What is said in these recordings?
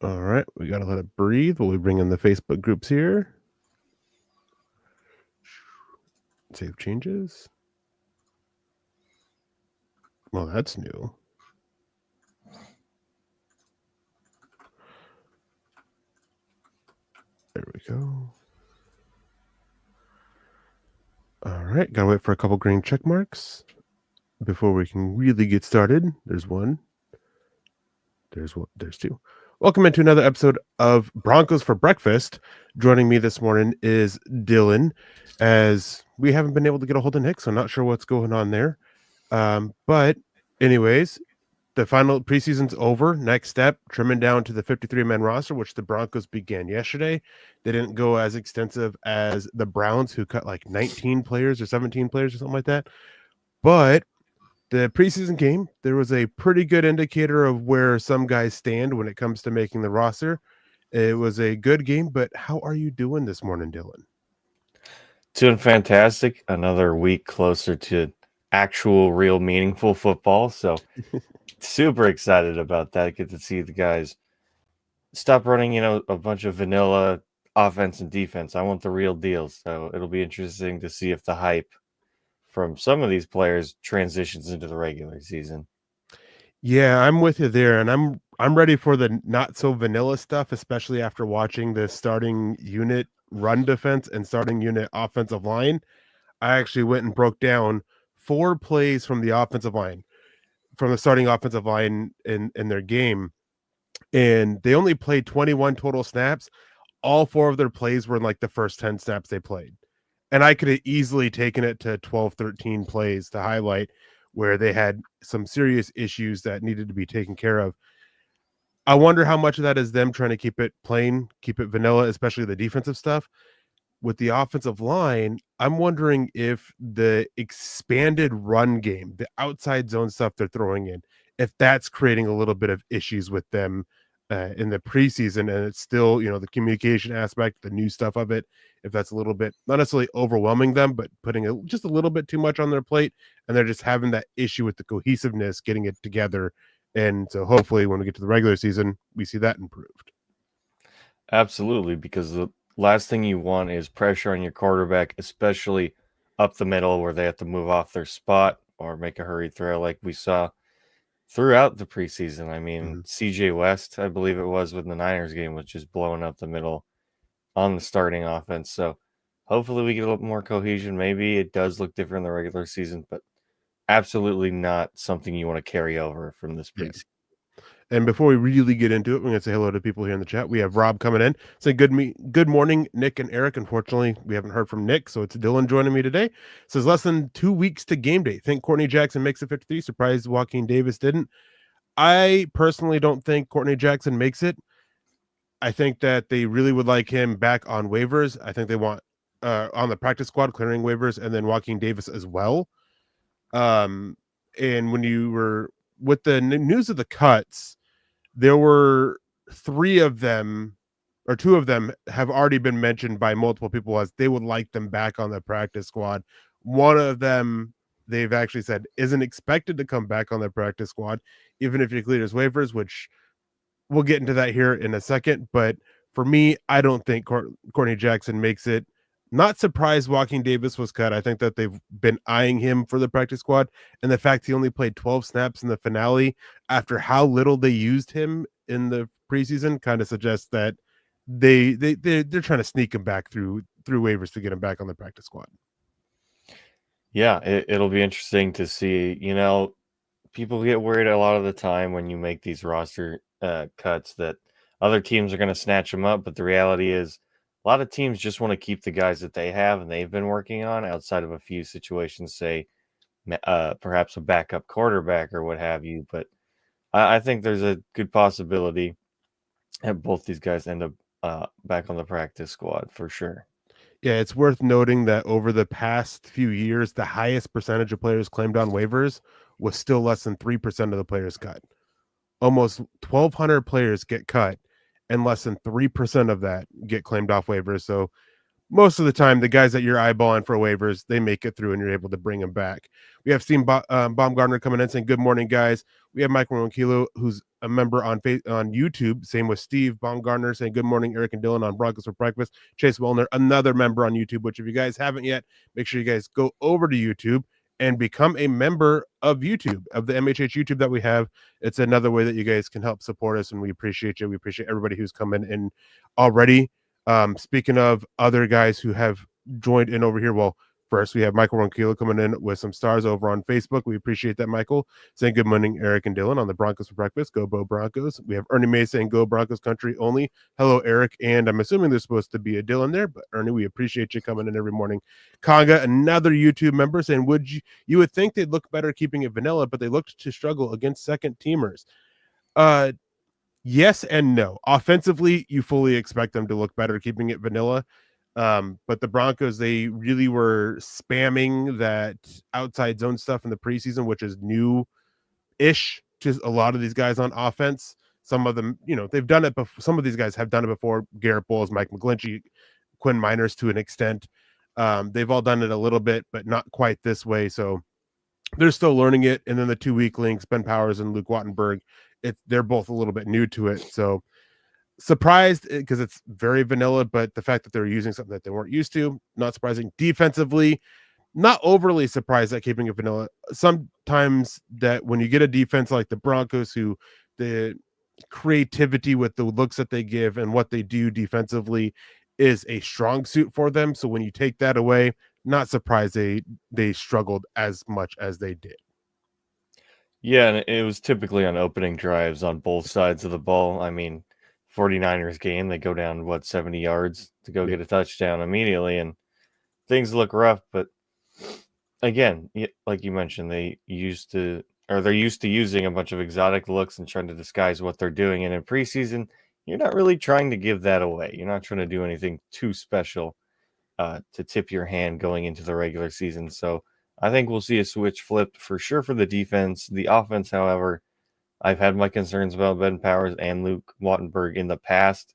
All right, we got to let it breathe while we bring in the Facebook groups here. Save changes. Well, that's new. There we go. All right, gotta wait for a couple green check marks before we can really get started. There's one. There's two. Welcome into another episode of Broncos for Breakfast. Joining me this morning is Dylan, as we haven't been able to get a hold of Nick, so I'm not sure what's going on there. But anyways, the final preseason's over. Next step, trimming down to the 53-man roster, which the Broncos began yesterday. They didn't go as extensive as the Browns, who cut like 19 players or 17 players or something like that. But the preseason game, there was a pretty good indicator of where some guys stand when it comes to making the roster. It was a good game, but how are you doing this morning, Dylan? Doing fantastic. Another week closer to actual, real, meaningful football. So super excited about that. Get to see the guys stop running, a bunch of vanilla offense and defense. I want the real deal. So it'll be interesting to see if the hype from some of these players transitions into the regular season. Yeah, I'm with you there, and I'm ready for the not so vanilla stuff, especially after watching the starting unit run defense and starting unit offensive line. I actually went and broke down 4 plays from the offensive line, from the starting offensive line in their game, and they only played 21 total snaps. All 4 of their plays were in like the first 10 snaps they played. And I could have easily taken it to 12, 13 plays to highlight where they had some serious issues that needed to be taken care of. I wonder how much of that is them trying to keep it plain, keep it vanilla, especially the defensive stuff. With the offensive line, I'm wondering if the expanded run game, the outside zone stuff they're throwing in, if that's creating a little bit of issues with them in the preseason, and it's still, the communication aspect, the new stuff of it, if that's a little bit not necessarily overwhelming them, but putting just a little bit too much on their plate, and they're just having that issue with the cohesiveness, getting it together. And so hopefully when we get to the regular season, we see that improved. Absolutely, because the last thing you want is pressure on your quarterback, especially up the middle where they have to move off their spot or make a hurry throw like we saw throughout the preseason. I mean, Mm-hmm. CJ West, I believe it was, with the Niners game, was just blowing up the middle on the starting offense. So hopefully we get a little more cohesion. Maybe it does look different in the regular season, but absolutely not something you want to carry over from this Yeah. preseason. And before we really get into it, we're going to say hello to people here in the chat. We have Rob coming in. Say good morning, Nick and Eric. Unfortunately, we haven't heard from Nick, so it's Dylan joining me today. Says less than 2 weeks to game day. Think Courtney Jackson makes it 53. Surprised Joaquin Davis didn't. I personally don't think Courtney Jackson makes it. I think that they really would like him back on waivers. I think they want on the practice squad clearing waivers, and then Joaquin Davis as well. And when you were with the news of the cuts, there were 3 of them, or 2 of them have already been mentioned by multiple people as they would like them back on the practice squad. One of them, they've actually said, isn't expected to come back on the practice squad, even if he clears waivers, which we'll get into that here in a second. But for me, I don't think Courtney Jackson makes it. Not surprised Joaquin Davis was cut. I think that they've been eyeing him for the practice squad, and the fact he only played 12 snaps in the finale after how little they used him in the preseason kind of suggests that they're trying to sneak him back through waivers to get him back on the practice squad. Yeah, it'll be interesting to see. People get worried a lot of the time when you make these roster cuts that other teams are going to snatch them up. But the reality is, a lot of teams just want to keep the guys that they have and they've been working on outside of a few situations, say perhaps a backup quarterback or what have you. But I think there's a good possibility that both these guys end up back on the practice squad for sure. Yeah, it's worth noting that over the past few years, the highest percentage of players claimed on waivers was still less than 3% of the players cut. Almost 1,200 players get cut, and less than 3% of that get claimed off waivers. So most of the time, the guys that you're eyeballing for waivers, they make it through and you're able to bring them back. We have seen Baumgartner coming in saying, "Good morning, guys." We have Michael Ronquillo, who's a member on YouTube. Same with Steve Baumgartner saying, "Good morning, Eric and Dylan on Broncos for Breakfast." Chase Wellner, another member on YouTube, which if you guys haven't yet, make sure you guys go over to YouTube and become a member of YouTube, of the MHH YouTube that we have. It's another way that you guys can help support us, and we appreciate you. We appreciate everybody who's coming in already. Speaking of other guys who have joined in over here, well, first we have Michael Ronquillo coming in with some stars over on Facebook. We appreciate that, Michael. Saying good morning, Eric and Dylan on the Broncos for Breakfast. Go Bo Broncos. We have Ernie May saying go Broncos country only. Hello, Eric. And I'm assuming there's supposed to be a Dylan there, but Ernie, we appreciate you coming in every morning. Conga, another YouTube member, saying you would think they'd look better keeping it vanilla, but they looked to struggle against second teamers. Yes and no. Offensively, you fully expect them to look better keeping it vanilla. But the Broncos, they really were spamming that outside zone stuff in the preseason, which is new-ish to a lot of these guys on offense. Some of them, they've done it before. Some of these guys have done it before. Garrett Bowles, Mike McGlinchey, Quinn Miners to an extent. They've all done it a little bit, but not quite this way. So they're still learning it. And then the two weak links, Ben Powers and Luke Wattenberg, they're both a little bit new to it. So surprised because it's very vanilla, but the fact that they're using something that they weren't used to, not surprising. Defensively, not overly surprised at keeping it vanilla. Sometimes that when you get a defense like the Broncos, who the creativity with the looks that they give and what they do defensively is a strong suit for them. So when you take that away, not surprised they struggled as much as they did. Yeah, and it was typically on opening drives on both sides of the ball. I mean, 49ers game, they go down, 70 yards to go get a touchdown immediately, and things look rough. But again, like you mentioned, they're used to using a bunch of exotic looks and trying to disguise what they're doing. And in preseason, you're not really trying to give that away. You're not trying to do anything too special to tip your hand going into the regular season. So I think we'll see a switch flipped for sure for the defense. The offense, however, I've had my concerns about Ben Powers and Luke Wattenberg in the past.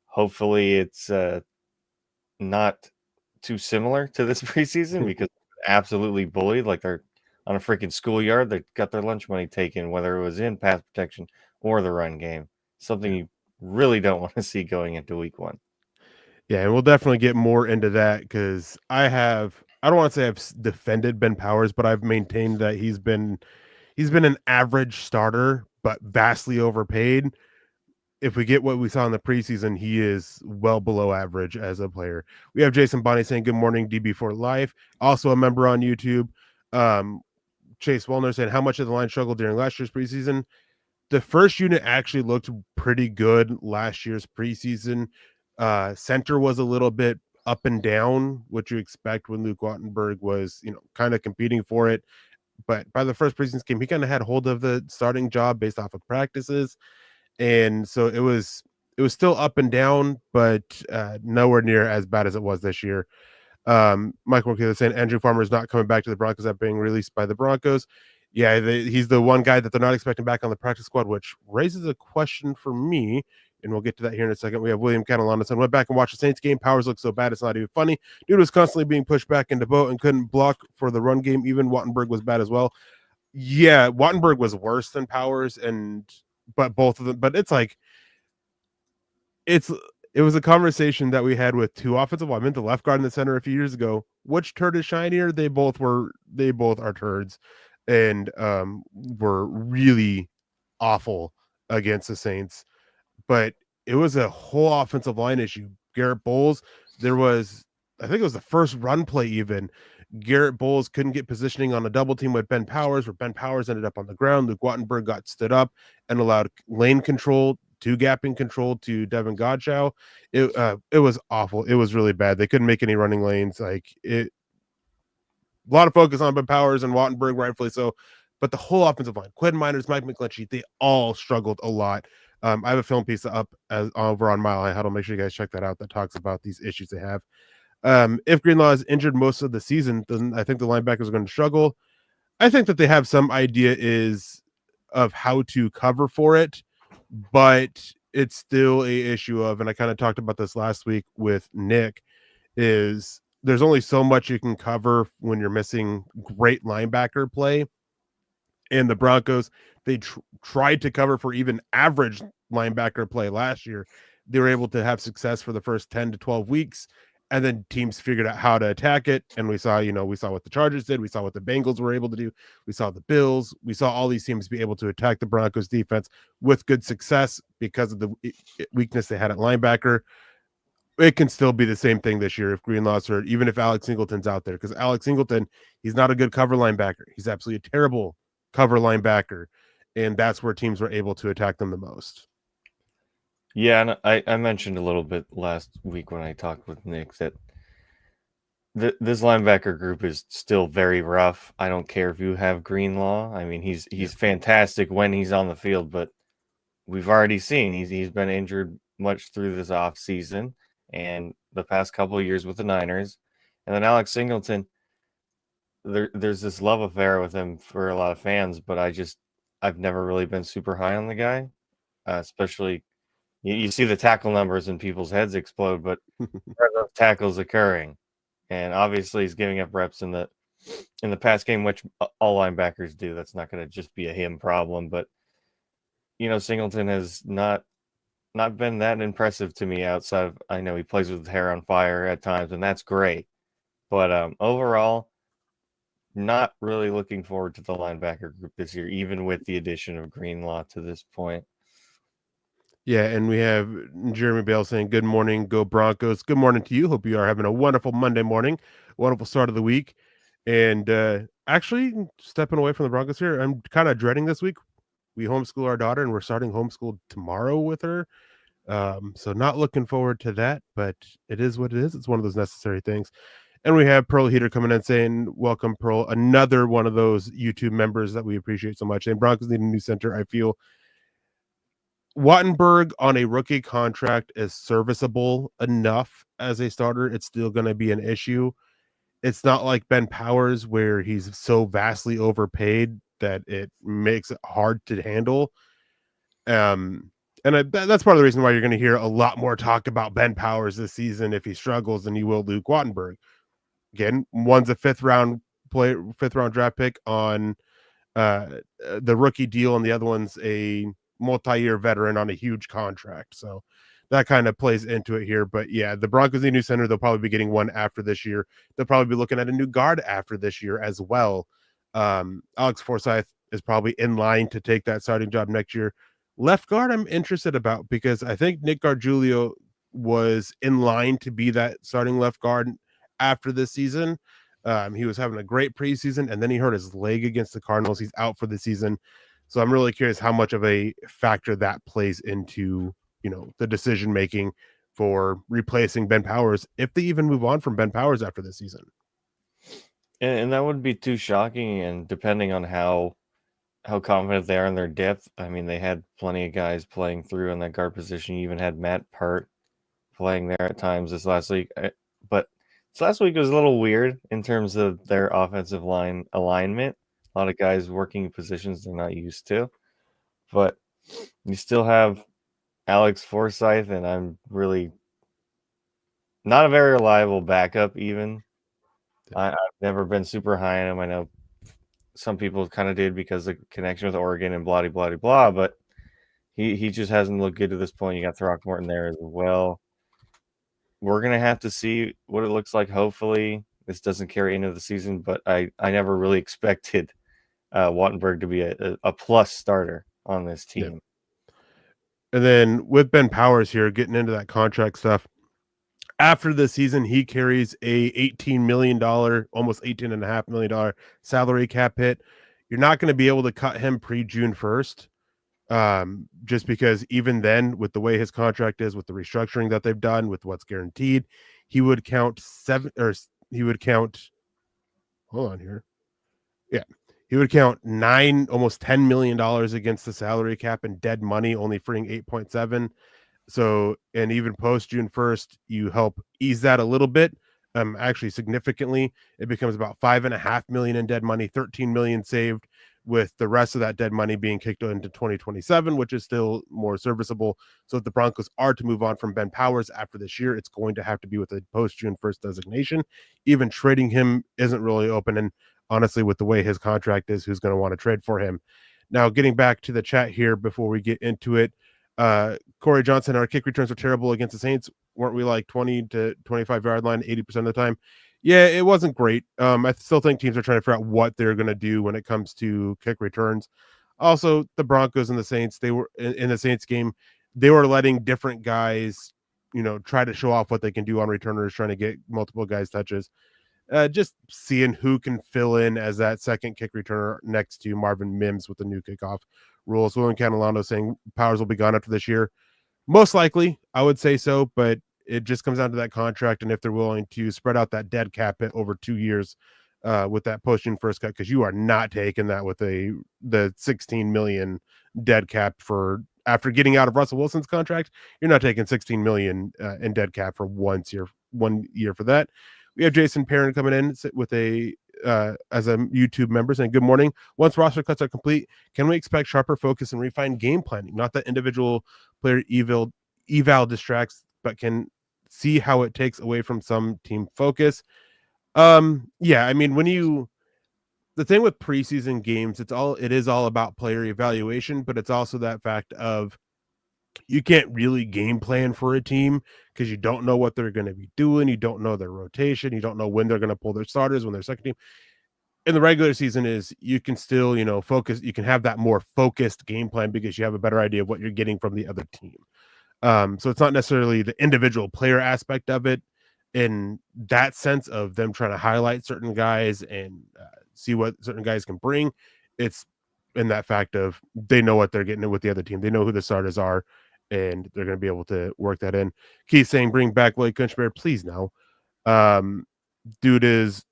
Hopefully it's not too similar to this preseason because absolutely bullied like they're on a freaking schoolyard. They got their lunch money taken, whether it was in pass protection or the run game. Something you really don't want to see going into week 1. Yeah, and we'll definitely get more into that because I don't want to say I've defended Ben Powers, but I've maintained that he's been an average starter, but vastly overpaid. If we get what we saw in the preseason, he is well below average as a player. We have Jason Bonney saying, good morning, DB for life. Also a member on YouTube. Chase Wellner saying, how much did the line struggle during last year's preseason? The first unit actually looked pretty good last year's preseason. Center was a little bit up and down, what you expect when Luke Wattenberg was, kind of competing for it. But by the first preseason game, he kind of had hold of the starting job based off of practices. And so it was still up and down, but nowhere near as bad as it was this year. Michael Ronquillo saying Andrew Farmer is not coming back to the Broncos after being released by the Broncos. Yeah, he's the one guy that they're not expecting back on the practice squad, which raises a question for me, and we'll get to that here in a second. We have William Catalano saying, went back and watched the Saints game. Powers look so bad, it's not even funny. Dude was constantly being pushed back into boat and couldn't block for the run game. Even Wattenberg was bad as well. Yeah, Wattenberg was worse than Powers, but both of them. But it's like it was a conversation that we had with two offensive linemen, the left guard and the center, a few years ago. Which turd is shinier? They both are turds, and were really awful against the Saints. But it was a whole offensive line issue. Garrett Bowles, I think it was the first run play even. Garrett Bowles couldn't get positioning on a double team with Ben Powers, where Ben Powers ended up on the ground. Luke Wattenberg got stood up and allowed lane control, two gapping control to Devin Godshaw. It was awful. It was really bad. They couldn't make any running lanes. A lot of focus on Ben Powers and Wattenberg, rightfully so. But the whole offensive line, Quinn Miners, Mike McGlinchey, they all struggled a lot. I have a film piece up over on Mile High Huddle. Make sure you guys check that out. That talks about these issues they have. If Greenlaw is injured most of the season, then I think the linebackers are going to struggle. I think that they have some idea of how to cover for it, but it's still a issue of, and I kind of talked about this last week with Nick, is there's only so much you can cover when you're missing great linebacker play. And the Broncos, they tried to cover for even average linebacker play last year. They were able to have success for the first 10 to 12 weeks. And then teams figured out how to attack it. And we saw what the Chargers did. We saw what the Bengals were able to do. We saw the Bills. We saw all these teams be able to attack the Broncos defense with good success because of the weakness they had at linebacker. It can still be the same thing this year if Greenlaw's hurt, even if Alex Singleton's out there, because Alex Singleton, he's not a good cover linebacker. He's absolutely a terrible cover linebacker, and that's where teams were able to attack them the most. Yeah, and I mentioned a little bit last week when I talked with Nick that this linebacker group is still very rough. I don't care if you have Greenlaw. I mean, he's fantastic when he's on the field, but we've already seen he's been injured much through this off season and the past couple of years with the Niners. And then Alex Singleton, there's this love affair with him for a lot of fans, but I've never really been super high on the guy, especially you see the tackle numbers and people's heads explode, but are those tackles occurring? And obviously he's giving up reps in the pass game, which all linebackers do. That's not going to just be a him problem, but Singleton has not been that impressive to me outside of, I know he plays with hair on fire at times, and that's great. But overall, not really looking forward to the linebacker group this year, even with the addition of Greenlaw to this point. Yeah, and we have Jeremy Bale saying, good morning, go Broncos. Good morning to you. Hope you are having a wonderful Monday morning, wonderful start of the week. And actually, stepping away from the Broncos here, I'm kind of dreading this week. We homeschool our daughter, and we're starting homeschool tomorrow with her. So not looking forward to that, but it is what it is. It's one of those necessary things. And we have Pearl Heater coming in saying, welcome, Pearl, another one of those YouTube members that we appreciate so much. And Broncos need a new center. I feel Wattenberg on a rookie contract is serviceable enough as a starter. It's still going to be an issue. It's not like Ben Powers where he's so vastly overpaid that it makes it hard to handle. And that's part of the reason why you're going to hear a lot more talk about Ben Powers this season if he struggles than you will Luke Wattenberg. Again, one's a fifth round draft pick on the rookie deal, and the other one's a multi-year veteran on a huge contract. So that kind of plays into it here. But yeah, the Broncos need a new center. They'll probably be getting one after this year. They'll probably be looking at a new guard after this year as well. Alex Forsyth is probably in line to take that starting job next year. Left guard, I'm interested about because I think Nick Gargiulo was in line to be that starting left guard after this season. He was having a great preseason, and then he hurt his leg against the Cardinals. He's out for the season. So I'm really curious how much of a factor that plays into, the decision making for replacing Ben Powers, if they even move on from Ben Powers after this season. And that wouldn't be too shocking. And depending on how confident they are in their depth, I mean, they had plenty of guys playing through in that guard position. You even had Matt Pert playing there at times this last week. But this last week was a little weird in terms of their offensive line alignment. A lot of guys working positions they're not used to. But you still have Alex Forsyth, and I'm really not a very reliable backup even. I've never been super high on him. I know some people kind of did because of the connection with Oregon and blah, blah, blah, blah, but he just hasn't looked good to this point. You got Throckmorton there as well. We're going to have to see what it looks like. Hopefully this doesn't carry into the season, but I never really expected Wattenberg to be a plus starter on this team. Yeah. And then with Ben Powers here, getting into that contract stuff, after the season, he carries a $18 million, almost $18.5 million salary cap hit. You're not going to be able to cut him pre-June 1st, just because even then, with the way his contract is, with the restructuring that they've done, with what's guaranteed, he would count hold on here. Yeah. He would count almost $10 million against the salary cap and dead money, only freeing 8.7. So, and even post June 1st, you help ease that a little bit. Actually significantly, it becomes about $5.5 million in dead money, 13 million saved, with the rest of that dead money being kicked into 2027, which is still more serviceable. So if the Broncos are to move on from Ben Powers after this year, it's going to have to be with a post-June 1st designation. Even trading him isn't really open. And honestly, with the way his contract is, who's going to want to trade for him? Now, getting back to the chat here before we get into it, Corey Johnson, our kick returns were terrible against the Saints. Weren't we like 20 to 25 yard line 80% of the time? Yeah, it wasn't great. I still think teams are trying to figure out what they're going to do when it comes to kick returns. Also, the Broncos and the Saints, they were in the Saints game, they were letting different guys, try to show off what they can do on returners, trying to get multiple guys touches. Just seeing who can fill in as that second kick returner next to Marvin Mims with the new kickoff rules. William Catalano saying Powers will be gone after this year. Most likely, I would say so, but it just comes down to that contract and if they're willing to spread out that dead cap hit over 2 years with that post-June first cut, because you are not taking that with the 16 million dead cap for after getting out of Russell Wilson's contract. You're not taking 16 million in dead cap for 1 year for that. We have Jason Perrin coming in with as a YouTube member saying, good morning. Once roster cuts are complete, can we expect sharper focus and refined game planning? Not that individual player eval distracts, but can see how it takes away from some team focus. Yeah, I mean, the thing with preseason games, it is all about player evaluation, but it's also that fact of you can't really game plan for a team because you don't know what they're going to be doing. You don't know their rotation. You don't know when they're going to pull their starters, when their second team. In the regular season is you can still, focus. You can have that more focused game plan because you have a better idea of what you're getting from the other team. So it's not necessarily the individual player aspect of it in that sense of them trying to highlight certain guys and see what certain guys can bring. It's in that fact of they know what they're getting with the other team. They know who the starters are, and they're going to be able to work that in. Keith saying, bring back Blake Kunchbear, please no. Dude is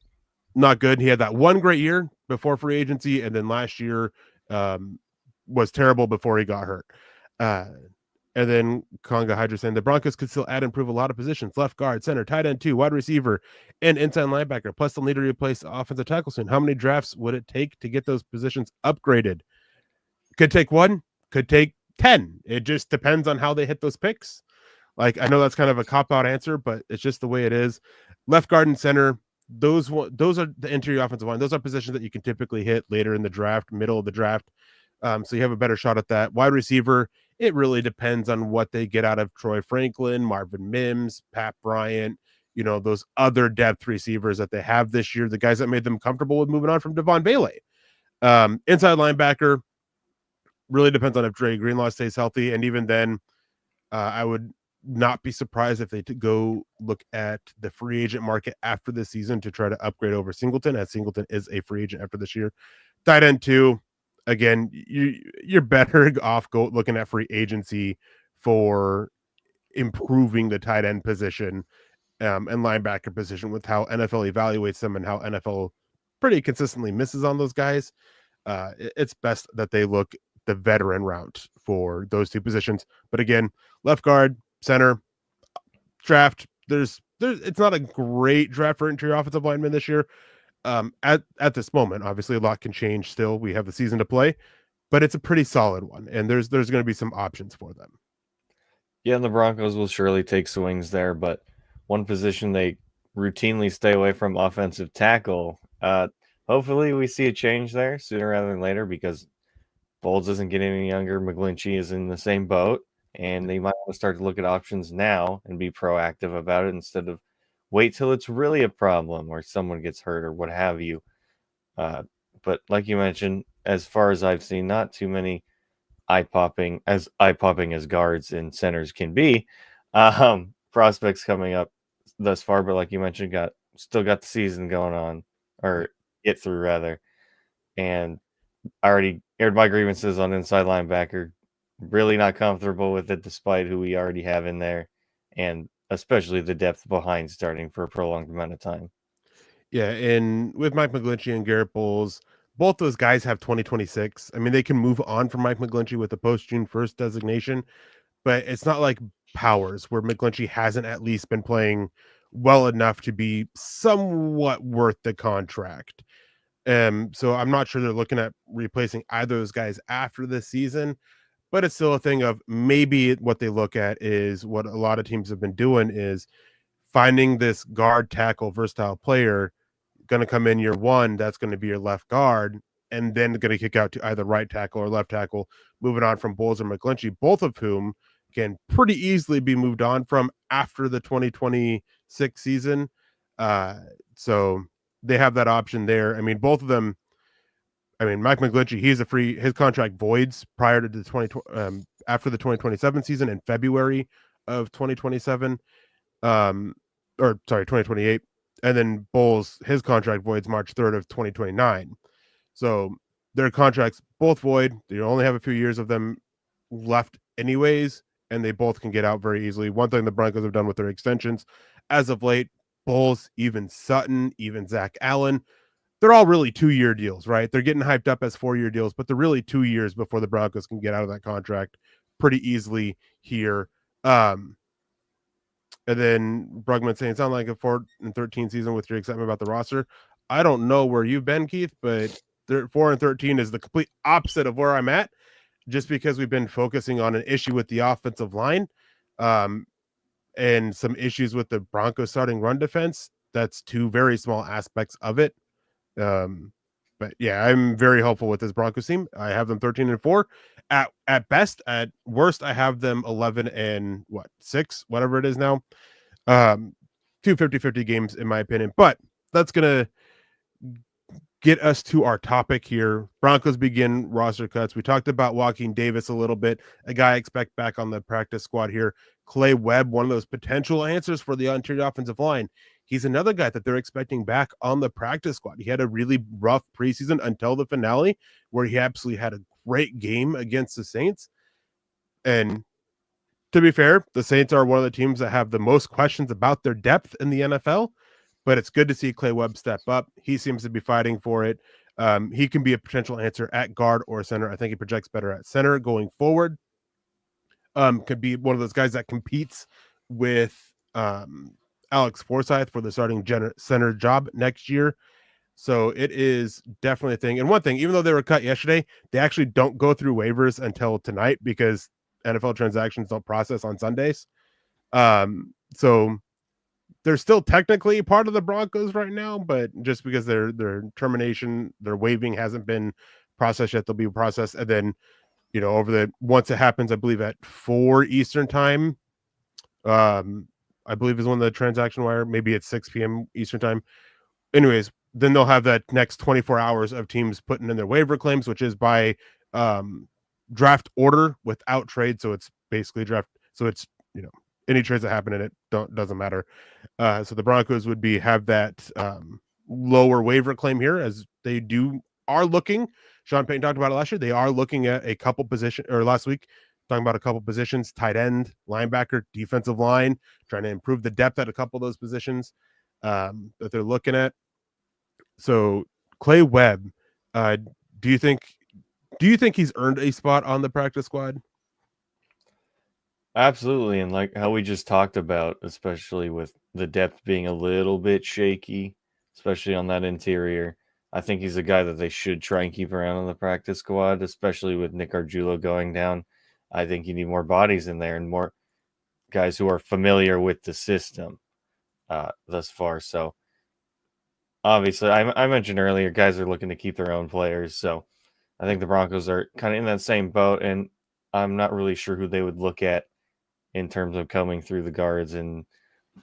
not good. He had that one great year before free agency, and then last year was terrible before he got hurt. And then Conga Hydra saying the Broncos could still add and improve a lot of positions: left guard, center, tight end 2, wide receiver, and inside linebacker. Plus, they'll need to replace offensive tackle soon. How many drafts would it take to get those positions upgraded? Could take 1, could take 10. It just depends on how they hit those picks. Like, I know that's kind of a cop-out answer, but it's just the way it is. Left guard and center, those are the interior offensive line. Those are positions that you can typically hit later in the draft, middle of the draft. So you have a better shot at that. Wide receiver, it really depends on what they get out of Troy Franklin, Marvin Mims, Pat Bryant, those other depth receivers that they have this year, the guys that made them comfortable with moving on from Devon Bailey. Inside linebacker, really depends on if Dre Greenlaw stays healthy. And even then, I would not be surprised if they go look at the free agent market after this season to try to upgrade over Singleton, as Singleton is a free agent after this year. Tight end 2, again, you're better off looking at free agency for improving the tight end position and linebacker position with how NFL evaluates them and how NFL pretty consistently misses on those guys. It's best that they look the veteran route for those 2 positions. But again, left guard, center, draft, it's not a great draft for interior offensive linemen this year. At this moment, obviously a lot can change still. We have the season to play, but it's a pretty solid one, and there's going to be some options for them. Yeah, and the Broncos will surely take swings there, but one position they routinely stay away from, offensive tackle. Hopefully we see a change there sooner rather than later, because Bolds isn't getting any younger. McGlinchey is in the same boat, and they might want to start to look at options now and be proactive about it instead of wait till it's really a problem or someone gets hurt or what have you. But like you mentioned, as far as I've seen, not too many eye-popping as guards and centers can be. Prospects coming up thus far, but like you mentioned, still got the season going on, or get through rather. And I already aired my grievances on inside linebacker. Really not comfortable with it, despite who we already have in there, and especially the depth behind starting for a prolonged amount of time. Yeah, and with Mike McGlinchey and Garrett Bowles, both those guys have 2026. I mean, they can move on from Mike McGlinchey with the post-June 1st designation, but it's not like Powers, where McGlinchey hasn't at least been playing well enough to be somewhat worth the contract. So I'm not sure they're looking at replacing either of those guys after this season, but it's still a thing of maybe what they look at is what a lot of teams have been doing is finding this guard tackle versatile player going to come in year one. That's going to be your left guard, and then going to kick out to either right tackle or left tackle, moving on from Bowles or McGlinchey, both of whom can pretty easily be moved on from after the 2026 season. So they have that option there. I mean, both of them. I mean, Mike McGlinchey, his contract voids prior to the after the 2027 season in February of 2027, or sorry, 2028, and then Bowles, his contract voids March 3rd of 2029. So their contracts both void. You only have a few years of them left anyways, and they both can get out very easily. One thing the Broncos have done with their extensions as of late, Bowles, even Sutton, even Zach Allen, they're all really 2-year deals, right? They're getting hyped up as 4-year deals, but they're really 2 years before the Broncos can get out of that contract pretty easily here. And then Brugman saying, sound like a 4-13 season with your excitement about the roster. I don't know where you've been, Keith, but 4-13 is the complete opposite of where I'm at, just because we've been focusing on an issue with the offensive line, and some issues with the Broncos starting run defense. That's two very small aspects of it. But yeah, I'm very hopeful with this Broncos team. I have them 13-4 at best. At worst, I have them 11-6, whatever it is now. 50-50 games in my opinion, but that's gonna get us to our topic here. Broncos begin roster cuts. We talked about Joaquin Davis a little bit, a guy I expect back on the practice squad here. Clay Webb, one of those potential answers for the interior offensive line. He's another guy that they're expecting back on the practice squad. He had a really rough preseason until the finale, where he absolutely had a great game against the Saints. And to be fair, the Saints are one of the teams that have the most questions about their depth in the NFL, but it's good to see Clay Webb step up. He seems to be fighting for it. He can be a potential answer at guard or center. I think he projects better at center going forward. Could be one of those guys that competes with Alex Forsyth for the starting center job next year. So it is definitely a thing. And one thing, even though they were cut yesterday, they actually don't go through waivers until tonight because NFL transactions don't process on Sundays. So they're still technically part of the Broncos right now, but just because their termination, their waiving hasn't been processed yet, they'll be processed. And then, once it happens, I believe at 4 Eastern time, I believe is when the transaction wire, maybe at 6 p.m. Eastern time. Anyways, then they'll have that next 24 hours of teams putting in their waiver claims, which is by draft order without trade. So it's basically draft. So it's, any trades that happen in it doesn't matter. So the Broncos would have that lower waiver claim here, as they are looking. Sean Payton talked about it last year. They are looking at a couple positions, or last week, talking about a couple positions: tight end, linebacker, defensive line, trying to improve the depth at a couple of those positions that they're looking at. So Clay Webb, do you think he's earned a spot on the practice squad? Absolutely. And like how we just talked about, especially with the depth being a little bit shaky, especially on that interior, I think he's a guy that they should try and keep around on the practice squad, especially with Nick Argiulo going down. I think you need more bodies in there and more guys who are familiar with the system thus far. So obviously, I mentioned earlier, guys are looking to keep their own players. So I think the Broncos are kind of in that same boat, and I'm not really sure who they would look at in terms of coming through the guards and,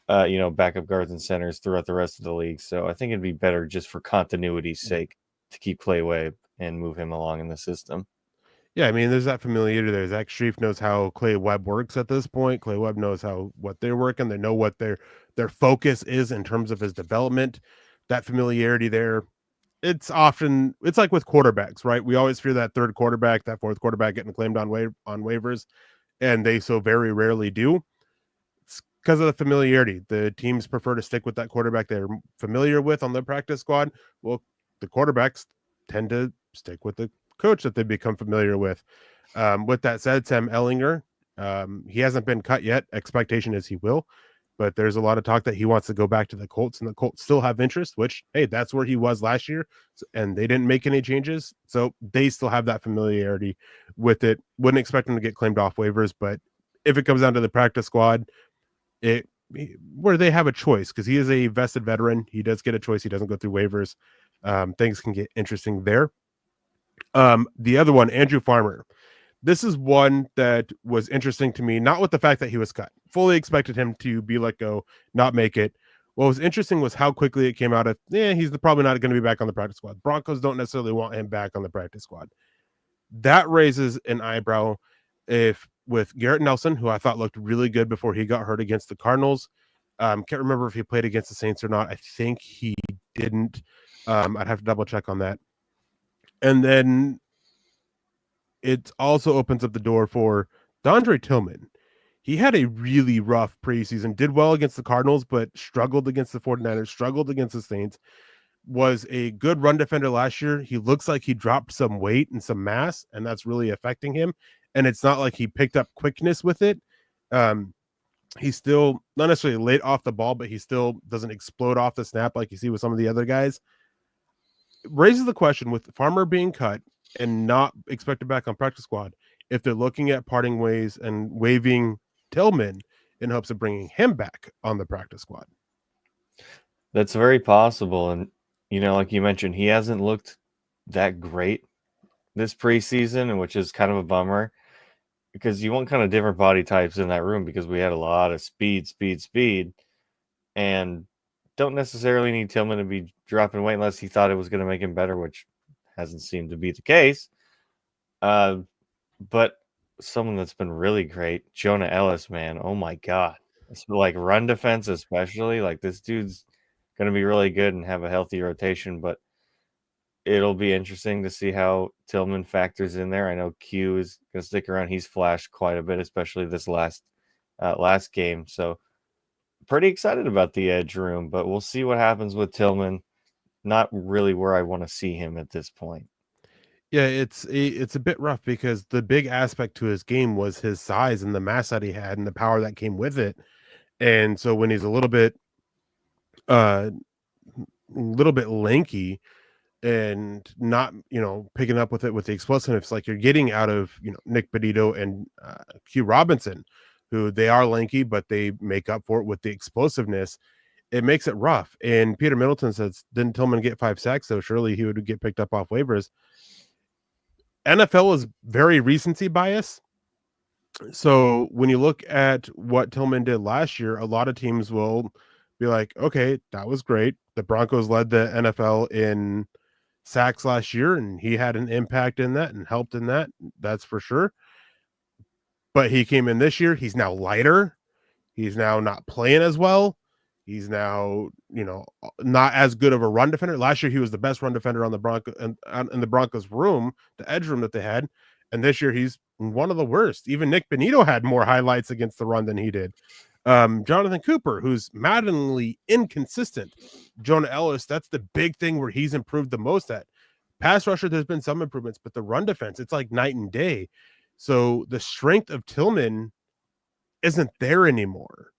backup guards and centers throughout the rest of the league. So I think it'd be better just for continuity's sake to keep Clay Webb and move him along in the system. Yeah, I mean, there's that familiarity there. Zach Strief knows how Clay Webb works at this point. Clay Webb knows what they're working. They know what their focus is in terms of his development. That familiarity there. It's like with quarterbacks, right? We always fear that third quarterback, that fourth quarterback getting claimed on waivers, and they so very rarely do. It's because of the familiarity. The teams prefer to stick with that quarterback they're familiar with on the practice squad. Well, the quarterbacks tend to stick with the coach that they become familiar with. With that said, Sam Ellinger, he hasn't been cut yet. Expectation is he will. but there's a lot of talk that he wants to go back to the Colts, and the Colts still have interest, which, hey, that's where he was last year, and they didn't make any changes, so they still have that familiarity with it. Wouldn't expect him to get claimed off waivers, but if it comes down to the practice squad, where they have a choice, because he is a vested veteran, he does get a choice. He doesn't go through waivers. Things can get interesting there. The other one, Andrew Farmer. This is one that was interesting to me, not with the fact that he was cut. Fully expected him to be let go, not make it. What was interesting was how quickly it came out of, he's probably not going to be back on the practice squad. Broncos don't necessarily want him back on the practice squad. That raises an eyebrow if with Garrett Nelson, who I thought looked really good before he got hurt against the Cardinals. Can't remember if he played against the Saints or not. I think he didn't. I'd have to double check on that. And then it also opens up the door for Dondre Tillman. He had a really rough preseason, did well against the Cardinals, but struggled against the 49ers, struggled against the Saints, was a good run defender last year. He looks like he dropped some weight and some mass, and that's really affecting him. And it's not like he picked up quickness with it. He's still not necessarily late off the ball, but he still doesn't explode off the snap like you see with some of the other guys. It raises the question, with Farmer being cut and not expected back on practice squad, if they're looking at parting ways and waiving Tillman in hopes of bringing him back on the practice squad. That's very possible. And, like you mentioned, he hasn't looked that great this preseason, which is kind of a bummer, because you want kind of different body types in that room, because we had a lot of speed, and don't necessarily need Tillman to be dropping weight unless he thought it was going to make him better, which hasn't seemed to be the case. But someone that's been really great, Jonah Ellis, man. Oh my God. It's like run defense, especially. Like, this dude's going to be really good and have a healthy rotation, but it'll be interesting to see how Tillman factors in there. I know Q is going to stick around. He's flashed quite a bit, especially this last game. So pretty excited about the edge room, but we'll see what happens with Tillman. Not really where I want to see him at this point. Yeah, it's a bit rough, because the big aspect to his game was his size and the mass that he had and the power that came with it. And so when he's a little bit lanky and not, picking up with it with the explosiveness like you're getting out of, Nick Benito and Q Robinson, who they are lanky, but they make up for it with the explosiveness. It makes it rough. And Peter Middleton says, didn't Tillman get 5 sacks? So surely he would get picked up off waivers. NFL is very recency bias. So when you look at what Tillman did last year, a lot of teams will be like, okay, that was great. The Broncos led the NFL in sacks last year, and he had an impact in that and helped in that. That's for sure. But he came in this year. He's now lighter. He's now not playing as well. He's now, not as good of a run defender. Last year, he was the best run defender on the Broncos in the Broncos room, the edge room that they had. And this year, he's one of the worst. Even Nick Benito had more highlights against the run than he did. Jonathan Cooper, who's maddeningly inconsistent. Jonah Ellis, that's the big thing where he's improved the most at. Pass rusher, there's been some improvements, but the run defense, it's like night and day. So the strength of Tillman isn't there anymore.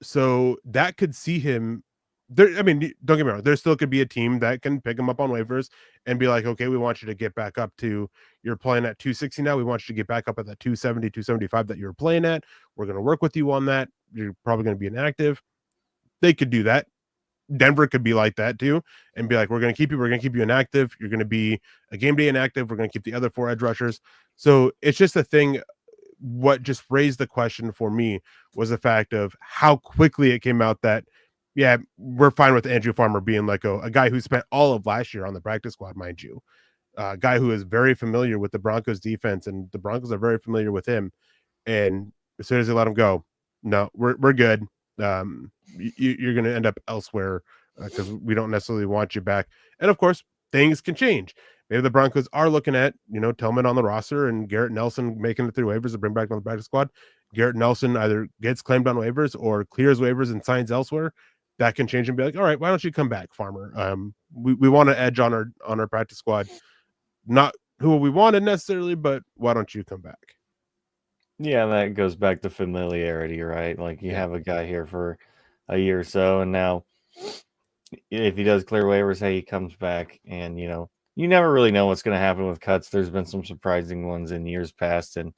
So that could see him there. I mean, don't get me wrong, there still could be a team that can pick him up on waivers and be like, okay, we want you to get back up to, you're playing at 260 now. We want you to get back up at that 270, 275 that you were playing at. We're going to work with you on that. You're probably going to be inactive. They could do that. Denver could be like that too and be like, we're going to keep you inactive. You're going to be a game day inactive. We're going to keep the other 4 edge rushers. So it's just a thing. What just raised the question for me was the fact of how quickly it came out that, yeah, we're fine with Andrew Farmer being let go, a guy who spent all of last year on the practice squad, mind you, a guy who is very familiar with the Broncos defense, and the Broncos are very familiar with him. And as soon as they let him go, no, we're good. You're going to end up elsewhere because we don't necessarily want you back. And of course, things can change. Maybe the Broncos are looking at, Tillman on the roster and Garrett Nelson making it through waivers to bring back on the practice squad. Garrett Nelson either gets claimed on waivers or clears waivers and signs elsewhere. That can change and be like, all right, why don't you come back, Farmer? We want to edge on our practice squad. Not who we wanted necessarily, but why don't you come back? Yeah, that goes back to familiarity, right? Like you have a guy here for a year or so, and now if he does clear waivers, hey, he comes back, and you never really know what's going to happen with cuts. There's been some surprising ones in years past, and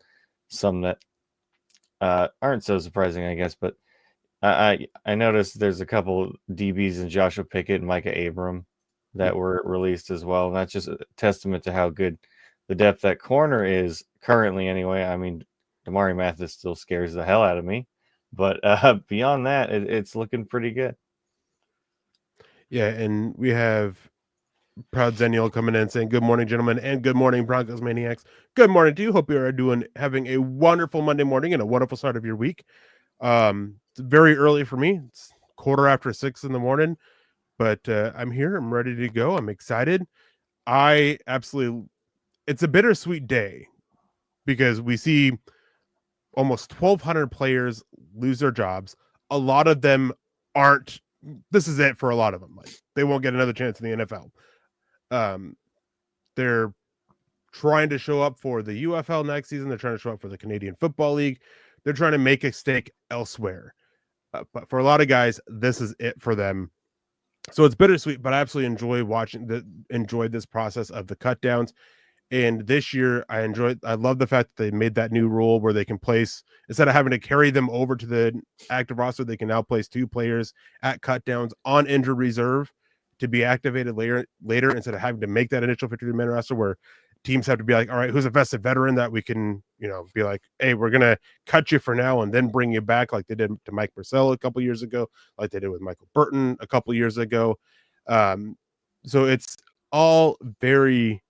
some that aren't so surprising, I guess. But I noticed there's a couple DBs in Joshua Pickett and Micah Abram that were released as well. And that's just a testament to how good the depth at corner is currently, anyway. I mean, Damari Mathis still scares the hell out of me, but beyond that, it's looking pretty good. Yeah, and we have Proud Zenial coming in saying, "Good morning, gentlemen, and good morning, Broncos Maniacs. Good morning to you. Hope you are having a wonderful Monday morning and a wonderful start of your week. It's very early for me. It's 6:15 in the morning, but I'm here. I'm ready to go. I'm excited. It's a bittersweet day because we see almost 1,200 players lose their jobs. A lot of them aren't. This is it for a lot of them. Like they won't get another chance in the NFL. They're trying to show up for the UFL next season. They're trying to show up for the Canadian Football League. They're trying to make a stake elsewhere. But for a lot of guys, this is it for them. So it's bittersweet, but I absolutely enjoyed this process of the cut downs. And this year I love the fact that they made that new rule where they can place, instead of having to carry them over to the active roster, they can now place 2 players at cut downs on injured reserve to be activated later instead of having to make that initial 53-man roster where teams have to be like, all right, who's a vested veteran that we can, be like, hey, we're going to cut you for now and then bring you back like they did to Mike Purcell a couple years ago, like they did with Michael Burton a couple years ago. So all very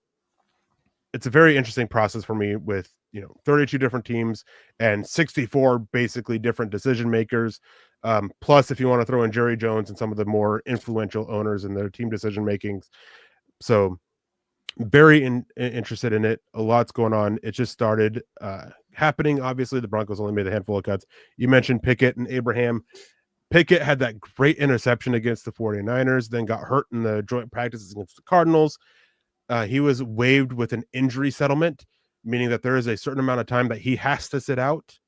it's a very interesting process for me with 32 different teams and 64 basically different decision makers. Plus, if you want to throw in Jerry Jones and some of the more influential owners in their team decision makings, so very interested in it. A lot's going on. It just started happening. Obviously, the Broncos only made a handful of cuts. You mentioned Pickett and Abraham. Pickett had that great interception against the 49ers, then got hurt in the joint practices against the Cardinals. He was waived with an injury settlement, meaning that there is a certain amount of time that he has to sit out,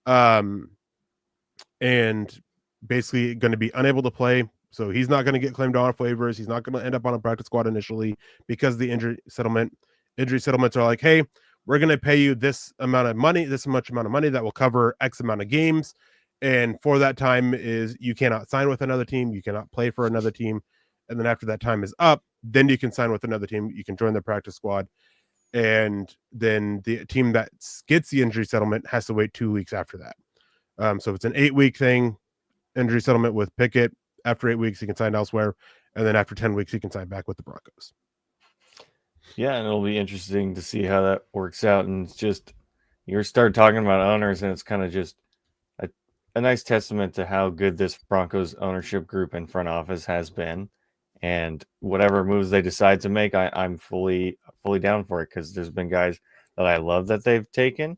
and basically going to be unable to play. So he's not going to get claimed off waivers. He's not going to end up on a practice squad initially because of the injury settlement. Injury settlements are like, hey, we're going to pay you this amount of money, this much amount of money that will cover X amount of games. And for that time is you cannot sign with another team. You cannot play for another team. And then after that time is up, then you can sign with another team. You can join the practice squad. And then the team that gets the injury settlement has to wait 2 weeks after that. So it's an 8-week thing, injury settlement with Pickett. After 8 weeks, he can sign elsewhere. And then after 10 weeks, he can sign back with the Broncos. Yeah, and it'll be interesting to see how that works out. And it's just, you start talking about owners, and it's kind of just a nice testament to how good this Broncos ownership group and front office has been. And whatever moves they decide to make, I'm fully down for it, because there's been guys that I love that they've taken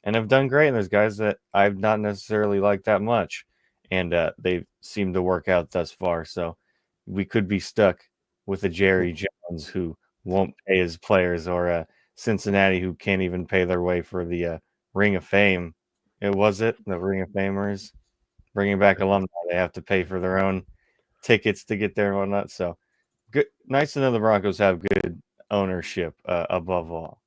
and have done great, and there's guys that I've not necessarily liked that much, and they seem to work out thus far. So we could be stuck with a Jerry Jones who won't pay his players, or a Cincinnati who can't even pay their way for the Ring of Fame. The Ring of Famers, bringing back alumni. They have to pay for their own tickets to get there and whatnot. So good, nice to know the Broncos have good ownership above all.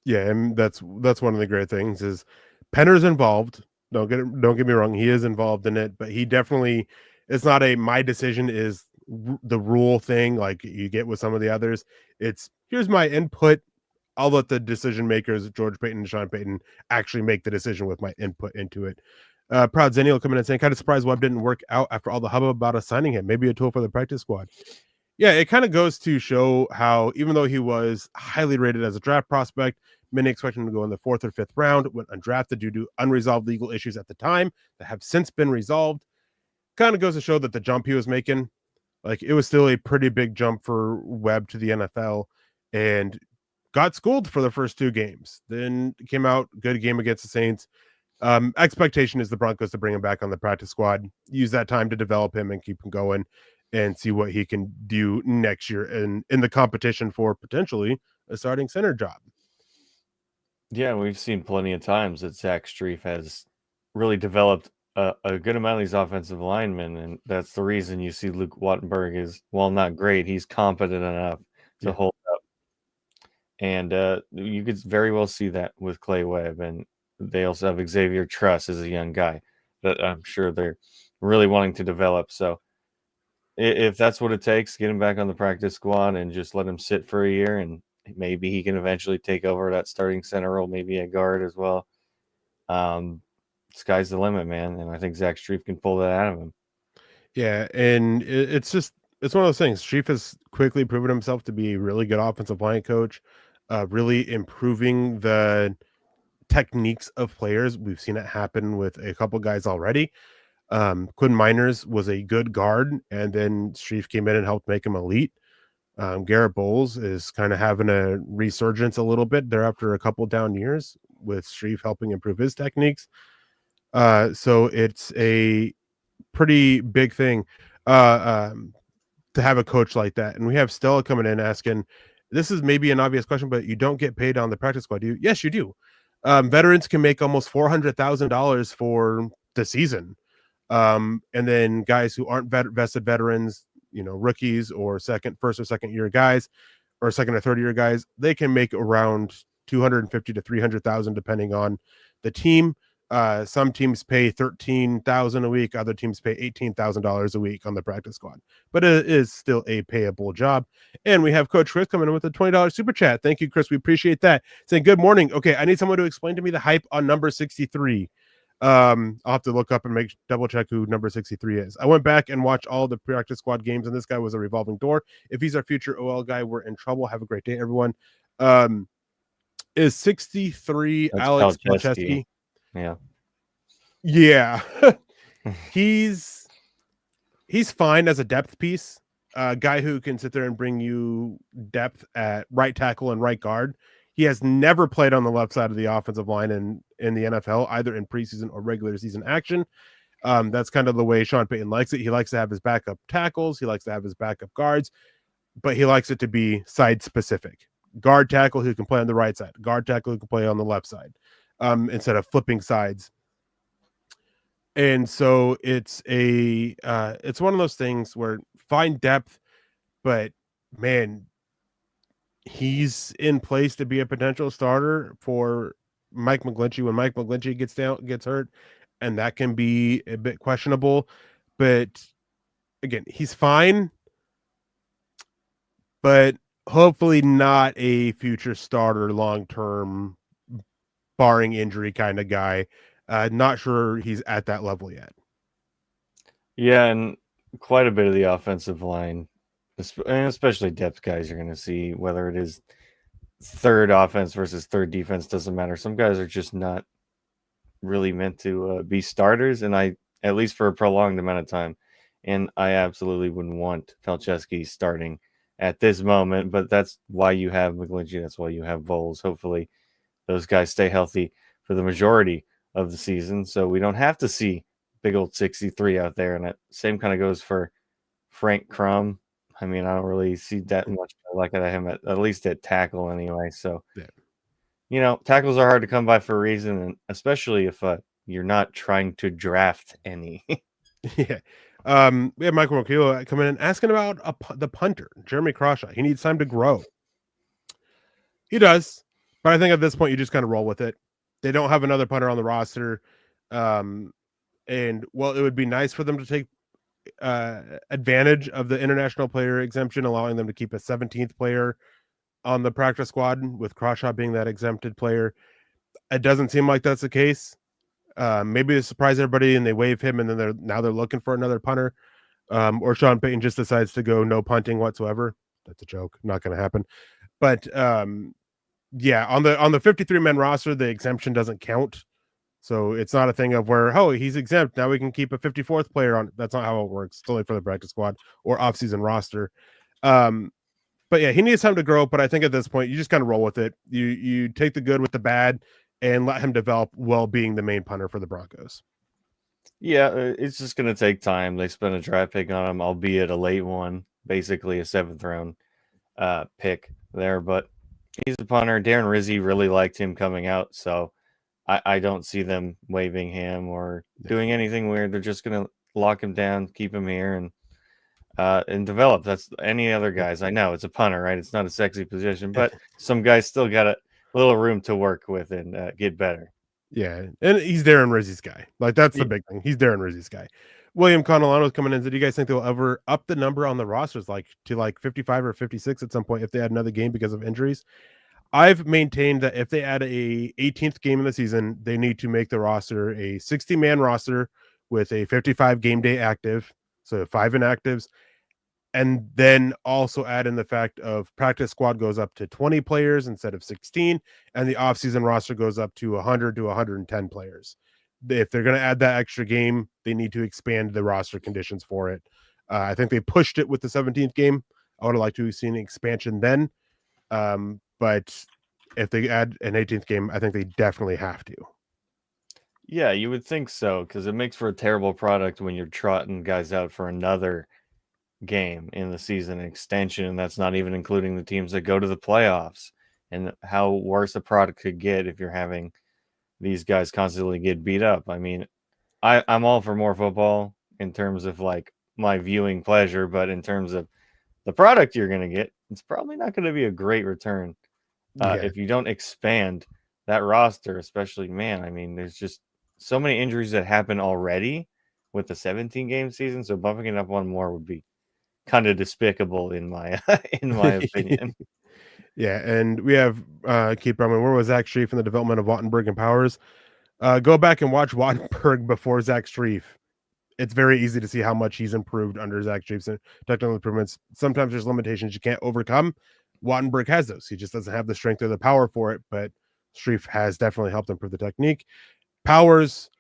Yeah, and that's one of the great things is Penner's involved. Don't get me wrong, he is involved in it, but he definitely, it's not a my decision is the rule thing like you get with some of the others. It's here's my input. I'll let the decision makers, George Payton and Sean Payton, actually make the decision with my input into it. Proud Zenial coming in saying, kind of surprised Webb didn't work out after all the hubbub about us signing him. Maybe a tool for the practice squad. Yeah, it kind of goes to show how, even though he was highly rated as a draft prospect, many expected him to go in the 4th or 5th round, went undrafted due to unresolved legal issues at the time that have since been resolved. Kind of goes to show that the jump he was making, like it was still a pretty big jump for Webb to the NFL, and got schooled for the first 2 games. Then came out, good game against the Saints. Expectation is the Broncos to bring him back on the practice squad, use that time to develop him and keep him going and see what he can do next year in the competition for potentially a starting center job. Yeah, we've seen plenty of times that Zach Strief has really developed a good amount of these offensive linemen, and that's the reason you see Luke Wattenberg is, while not great, he's competent enough to Yeah. hold up. And you could very well see that with Clay Webb, and they also have Xavier Truss as a young guy that I'm sure they're really wanting to develop. So if that's what it takes, get him back on the practice squad and just let him sit for a year, and maybe he can eventually take over that starting center role, maybe a guard as well. Sky's the limit, man, and I think Zach Strief can pull that out of him. Yeah, and it's one of those things. Chief has quickly proven himself to be a really good offensive line coach, really improving the techniques of players. We've seen it happen with a couple guys already. Quinn Miners was a good guard, and then Strief came in and helped make him elite. Garrett Bowles is kind of having a resurgence a little bit there after a couple down years with Strief helping improve his techniques. So it's a pretty big thing to have a coach like that. And we have Stella coming in asking, this is maybe an obvious question, but you don't get paid on the practice squad, do you? Yes, you do. Veterans can make almost $400,000 for the season. And then guys who aren't vested veterans, rookies or first or second year guys, or second or third year guys, they can make around 250 to 300,000 depending on the team. Some teams pay 13,000 a week, other teams pay $18,000 a week on the practice squad, but it is still a payable job. And we have Coach Chris coming in with a $20 super chat. Thank you, Chris. We appreciate that. Saying good morning. Okay, I need someone to explain to me the hype on number 63. I'll have to look up and double check who number 63 is. I went back and watched all the practice squad games, and this guy was a revolving door. If he's our future OL guy, we're in trouble. Have a great day, everyone. Is 63 That's Alex Palczewski. Palczewski? Yeah. he's fine as a depth piece, a guy who can sit there and bring you depth at right tackle and right guard. He has never played on the left side of the offensive line in the NFL, either in preseason or regular season action. That's kind of the way Sean Payton likes it. He likes to have his backup tackles. He likes to have his backup guards, but he likes it to be side specific. Guard tackle who can play on the right side. Guard tackle who can play on the left side, instead of flipping sides. And so it's one of those things where find depth, but man, he's in place to be a potential starter for Mike McGlinchey when Mike McGlinchey gets hurt, and that can be a bit questionable. But again, he's fine, but hopefully not a future starter long term, barring injury kind of guy. Not sure he's at that level yet. Yeah, and quite a bit of the offensive line, especially depth guys, you're going to see whether it is third offense versus third defense, doesn't matter. Some guys are just not really meant to be starters, and at least for a prolonged amount of time. And I absolutely wouldn't want Palczewski starting at this moment, but that's why you have McGlinchey. That's why you have Bowles. Hopefully those guys stay healthy for the majority of the season, so we don't have to see big old 63 out there. And that same kind of goes for Frank Crum. I mean, I don't really see that much like at him, at least at tackle anyway. So, yeah. Tackles are hard to come by for a reason, and especially if you're not trying to draft any. Yeah. We have Michael Roquillo coming in asking about the punter, Jeremy Crawshaw. He needs time to grow. He does, but I think at this point you just kind of roll with it. They don't have another punter on the roster, and well, it would be nice for them to take advantage of the international player exemption, allowing them to keep a 17th player on the practice squad, with Crawshaw being that exempted player. It doesn't seem like that's the case. Maybe they surprise everybody and they waive him, and then they're looking for another punter. Or Sean Payton just decides to go no punting whatsoever. That's a joke, not going to happen. But yeah, on the 53-man roster, the exemption doesn't count. So it's not a thing of where, oh, he's exempt, now we can keep a 54th player on. That's not how it works. It's only for the practice squad or off-season roster. But yeah, he needs time to grow. But I think at this point, you just kind of roll with it. You take the good with the bad and let him develop while being the main punter for the Broncos. Yeah, it's just going to take time. They spent a draft pick on him, albeit a late one, basically a 7th round pick there. But He's a punter. Darren Rizzi really liked him coming out, so I don't see them waiving him or doing anything weird. They're just gonna lock him down, keep him here, and develop. That's any other guys. I know it's a punter, right? It's not a sexy position, but some guys still got a little room to work with and get better. Yeah, and he's Darren Rizzi's guy. Like, that's the big thing. He's Darren Rizzi's guy. William Conolano's coming in. So do you guys think they'll ever up the number on the rosters, like to like 55 or 56 at some point if they add another game because of injuries? I've maintained that if they add a 18th game in the season, they need to make the roster a 60-man roster with a 55 game day active, so 5 inactives, and then also add in the fact of practice squad goes up to 20 players instead of 16, and the offseason roster goes up to 100 to 110 players. If they're going to add that extra game, they need to expand the roster conditions for it. I think they pushed it with the 17th game. I would have liked to have seen an expansion then. But if they add an 18th game, I think they definitely have to. Yeah, you would think so, because it makes for a terrible product when you're trotting guys out for another game in the season extension, and that's not even including the teams that go to the playoffs, and how worse a product could get if you're having these guys constantly get beat up. I mean, I'm all for more football in terms of like my viewing pleasure, but in terms of the product you're going to get, it's probably not going to be a great return if you don't expand that roster, especially, man. I mean, there's just so many injuries that happen already with the 17 game season, so bumping it up one more would be kind of despicable in my in my opinion. Yeah, and we have Keith Brumman. Where was Zach Strief in the development of Wattenberg and Powers? Go back and watch Wattenberg before Zach Strief. It's very easy to see how much he's improved under Zach Strief's technical improvements. Sometimes there's limitations you can't overcome. Wattenberg has those. He just doesn't have the strength or the power for it, but Strief has definitely helped improve the technique. Powers,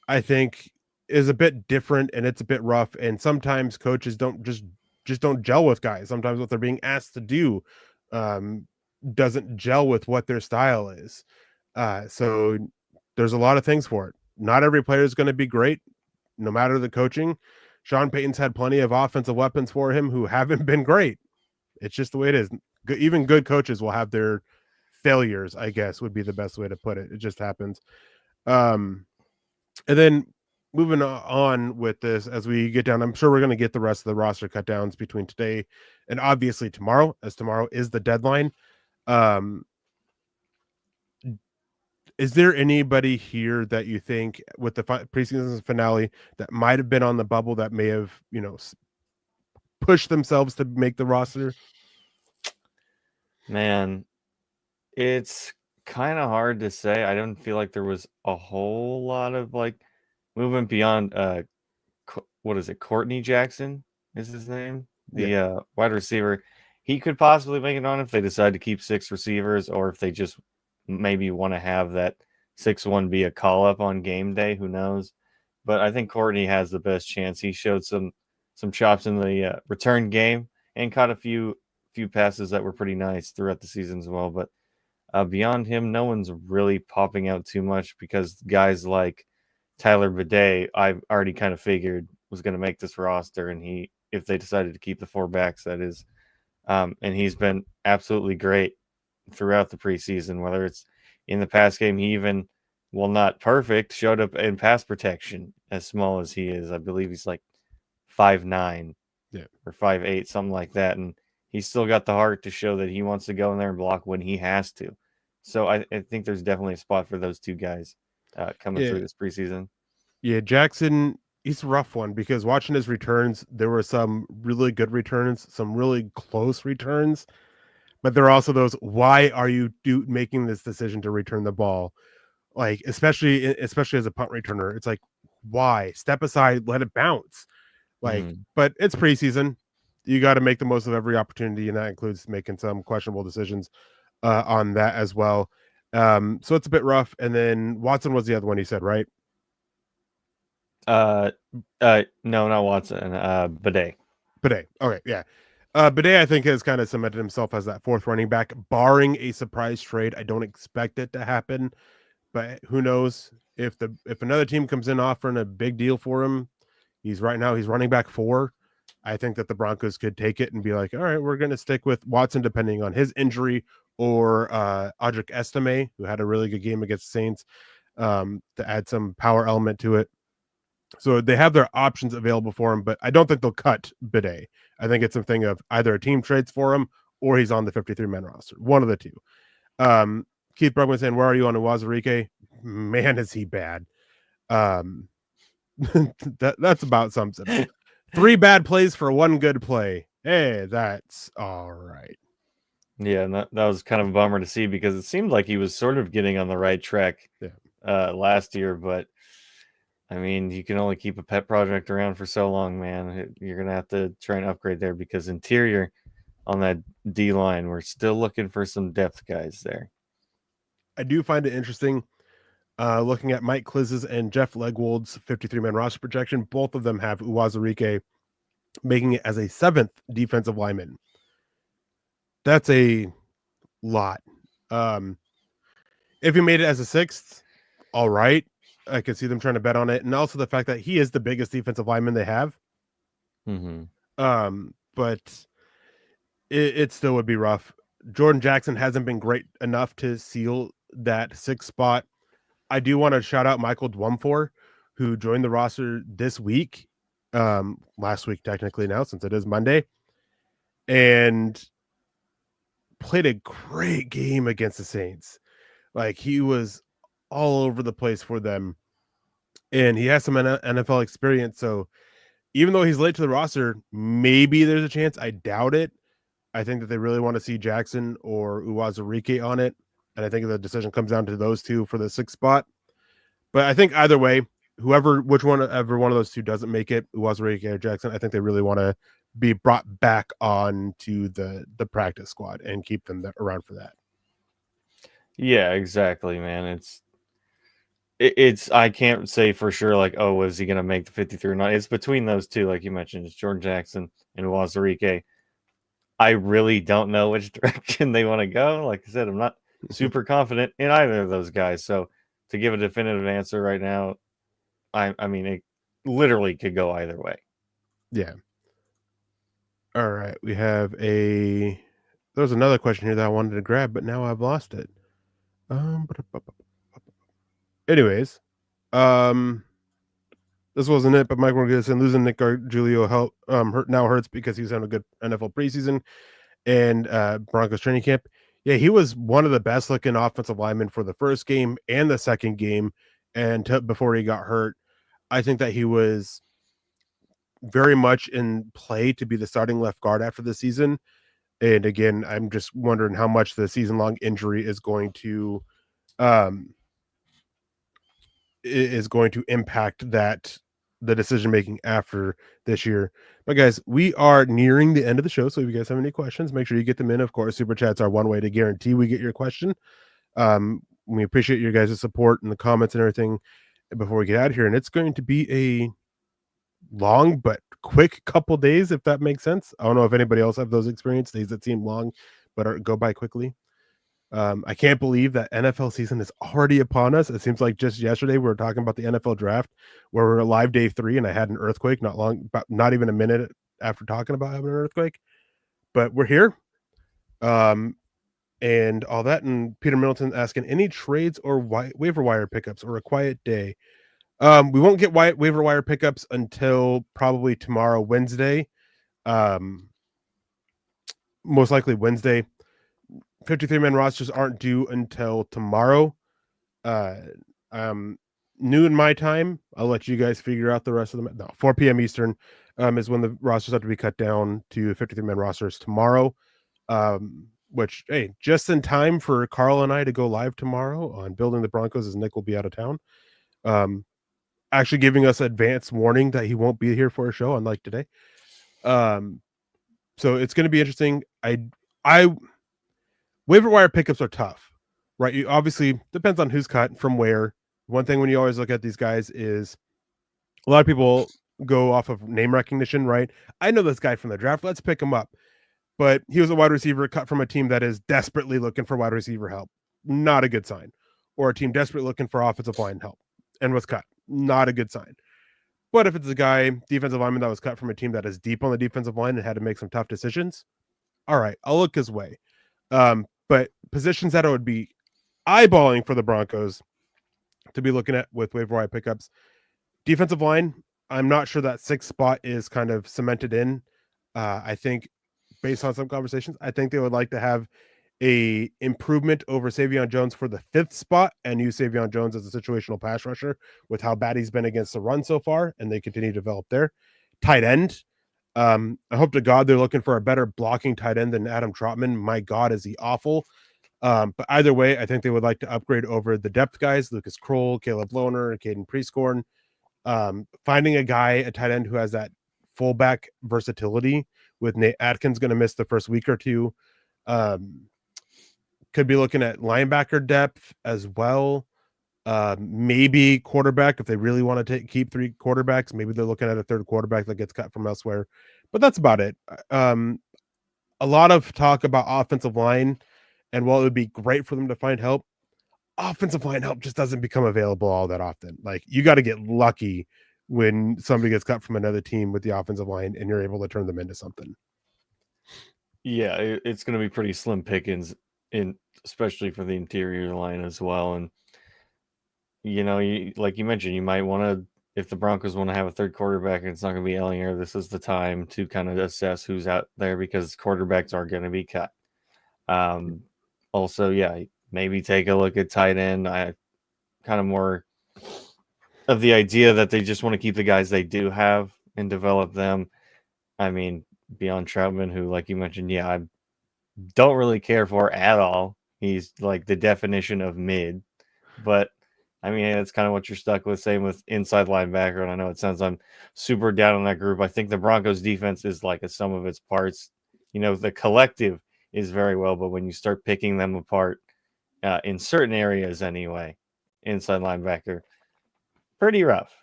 I think, is a bit different, and it's a bit rough, and sometimes coaches don't just don't gel with guys. Sometimes what they're being asked to do doesn't gel with what their style is. So there's a lot of things for it. Not every player is going to be great, no matter the coaching. Sean Payton's had plenty of offensive weapons for him who haven't been great. It's just the way it is. Even good coaches will have their failures, I guess would be the best way to put it. It just happens. And then moving on with this, as we get down, I'm sure we're going to get the rest of the roster cut downs between today and obviously tomorrow, as tomorrow is the deadline. Is there anybody here that you think with the preseason finale that might have been on the bubble that may have, pushed themselves to make the roster? Man, it's kind of hard to say. I don't feel like there was a whole lot of like movement beyond what is it? Courtney Jackson is his name, the wide receiver. He could possibly make it on if they decide to keep 6 receivers, or if they just maybe want to have that 6-1 be a call up on game day. Who knows? But I think Courtney has the best chance. He showed some chops in the return game and caught a few passes that were pretty nice throughout the season as well. But beyond him, no one's really popping out too much, because guys like Tyler Bidet, I've already kind of figured was going to make this roster, and if they decided to keep the 4 backs, that is, and he's been absolutely great throughout the preseason, whether it's in the pass game. He even, well, not perfect, showed up in pass protection as small as he is. I believe he's like 5'9", or 5'8", something like that. And he's still got the heart to show that he wants to go in there and block when he has to. So I think there's definitely a spot for those 2 guys coming through this preseason. Yeah, Jackson, he's a rough one, because watching his returns, there were some really good returns, some really close returns, but there are also those, why are you making this decision to return the ball? Like, especially as a punt returner, it's like, why? Step aside, let it bounce. Like, but it's preseason. You got to make the most of every opportunity, and that includes making some questionable decisions on that as well. So it's a bit rough. And then Watson was the other one you said, right? No, not Watson. Bidet. Okay, yeah. Bidet, I think, has kind of cemented himself as that 4th running back, barring a surprise trade. I don't expect it to happen, but who knows? If another team comes in offering a big deal for him, he's running back 4. I think that the Broncos could take it and be like, all right, we're going to stick with Watson depending on his injury or Audric Estime, who had a really good game against the Saints, to add some power element to it. So they have their options available for him, but I don't think they'll cut Bidet. I think it's a thing of either a team trades for him or he's on the 53-man roster. One of the two. Keith Brugman saying, where are you on Uwazurike? Man, is he bad. That's about sums it up. 3 bad plays for 1 good play. Hey, that's all right. Yeah, and that was kind of a bummer to see because it seemed like he was sort of getting on the right track last year, but I mean, you can only keep a pet project around for so long, man. You're going to have to try and upgrade there because interior on that D line, we're still looking for some depth guys there. I do find it interesting looking at Mike Kliz's and Jeff Legwold's 53-man roster projection. Both of them have Uwazurike making it as a 7th defensive lineman. That's a lot. If he made it as a 6th, all right. I could see them trying to bet on it. And also the fact that he is the biggest defensive lineman they have. But it still would be rough. Jordan Jackson hasn't been great enough to seal that 6th spot. I do want to shout out Michael Dwumfor, who joined the roster this week, last week technically now, since it is Monday, and played a great game against the Saints. Like, he was all over the place for them, and he has some NFL experience. So even though he's late to the roster, maybe there's a chance. I doubt it. I think that they really want to see Jackson or Uwazurike on it, and I think the decision comes down to those two for the 6th spot. But I think either way, whichever one of those two doesn't make it, Uwazurike or Jackson, I think they really want to be brought back on to the practice squad and keep them around for that. Yeah, exactly, man. It's I can't say for sure, like, oh, is he going to make the 53 or not? It's between those two, like you mentioned. It's Jordan Jackson and Uwazurike. I really don't know which direction they want to go. Like I said, I'm not super confident in either of those guys. So to give a definitive answer right now, I mean, it literally could go either way. Yeah. All right. We have there was another question here that I wanted to grab, but now I've lost it. Anyways, this wasn't it, but Mike Morgan losing Nick Gargiulo hurts because he was having a good NFL preseason and Broncos training camp. Yeah, he was one of the best looking offensive linemen for the first game and the second game, and before he got hurt. I think that he was very much in play to be the starting left guard after the season. And again, I'm just wondering how much the season-long injury is going to impact the decision making after this year. But guys, we are nearing the end of the show, so if you guys have any questions, make sure you get them in. Of course, super chats are one way to guarantee we get your question. We appreciate your guys' support in the comments and everything before we get out of here, and it's going to be a long but quick couple days, if that makes sense. I don't know if anybody else have those experience days that seem long but go by quickly. I can't believe that NFL season is already upon us. It seems like just yesterday we were talking about the NFL draft, where we're live day 3, and I had an earthquake not even a minute after talking about having an earthquake. But we're here, and all that. And Peter Middleton asking, any trades or waiver wire pickups or a quiet day? We won't get waiver wire pickups until probably tomorrow, Wednesday. Most likely Wednesday. 53-man rosters aren't due until tomorrow. Noon my time. I'll let you guys figure out the rest of them. No, 4 p.m. Eastern is when the rosters have to be cut down to 53-man rosters tomorrow. Which, hey, just in time for Carl and I to go live tomorrow on Building the Broncos, as Nick will be out of town. Actually giving us advance warning that he won't be here for a show, unlike today. So it's going to be interesting. Waiver wire pickups are tough, right? You obviously depends on who's cut from where. One thing when you always look at these guys is a lot of people go off of name recognition, right? I know this guy from the draft. Let's pick him up. But he was a wide receiver cut from a team that is desperately looking for wide receiver help. Not a good sign. Or a team desperately looking for offensive line help and was cut. Not a good sign. But if it's a guy, defensive lineman that was cut from a team that is deep on the defensive line and had to make some tough decisions, all right, I'll look his way. But But positions that I would be eyeballing for the Broncos to be looking at with waiver wire pickups, defensive line. I'm not sure that sixth spot is kind of cemented in. I think based on some conversations, I think they would like to have a improvement over Savion Jones for the fifth spot and use Savion Jones as a situational pass rusher with how bad he's been against the run so far, and they continue to develop there. Tight end. I hope to God they're looking for a better blocking tight end than Adam Trotman. My God, is he awful. But either way, I think they would like to upgrade over the depth guys, Lucas Kroll, Caleb Lohner, and Caden Prescorn. Finding a guy, a tight end who has that fullback versatility with Nate Atkins going to miss the first week or two. Could be looking at linebacker depth as well. Maybe quarterback if they really want to keep three quarterbacks. Maybe they're looking at a third quarterback that gets cut from elsewhere. But that's about it. A lot of talk about offensive line, and while it would be great for them to find help, offensive line help just doesn't become available all that often. Like, you got to get lucky when somebody gets cut from another team with the offensive line and you're able to turn them into something. Yeah, it's going to be pretty slim pickings, especially for the interior line as well. And like you mentioned, you might want to, if the Broncos want to have a third quarterback and it's not going to be Ellinger, this is the time to kind of assess who's out there because quarterbacks are going to be cut. Also, yeah, maybe take a look at tight end. I kind of more of the idea that they just want to keep the guys they do have and develop them. I mean, beyond Troutman, who, like you mentioned, yeah, I don't really care for at all. He's like the definition of mid, but I mean, that's kind of what you're stuck with. Same with inside linebacker. And I know it sounds I'm super down on that group. I think the Broncos defense is like a sum of its parts. The collective is very well, but when you start picking them apart in certain areas anyway, inside linebacker, pretty rough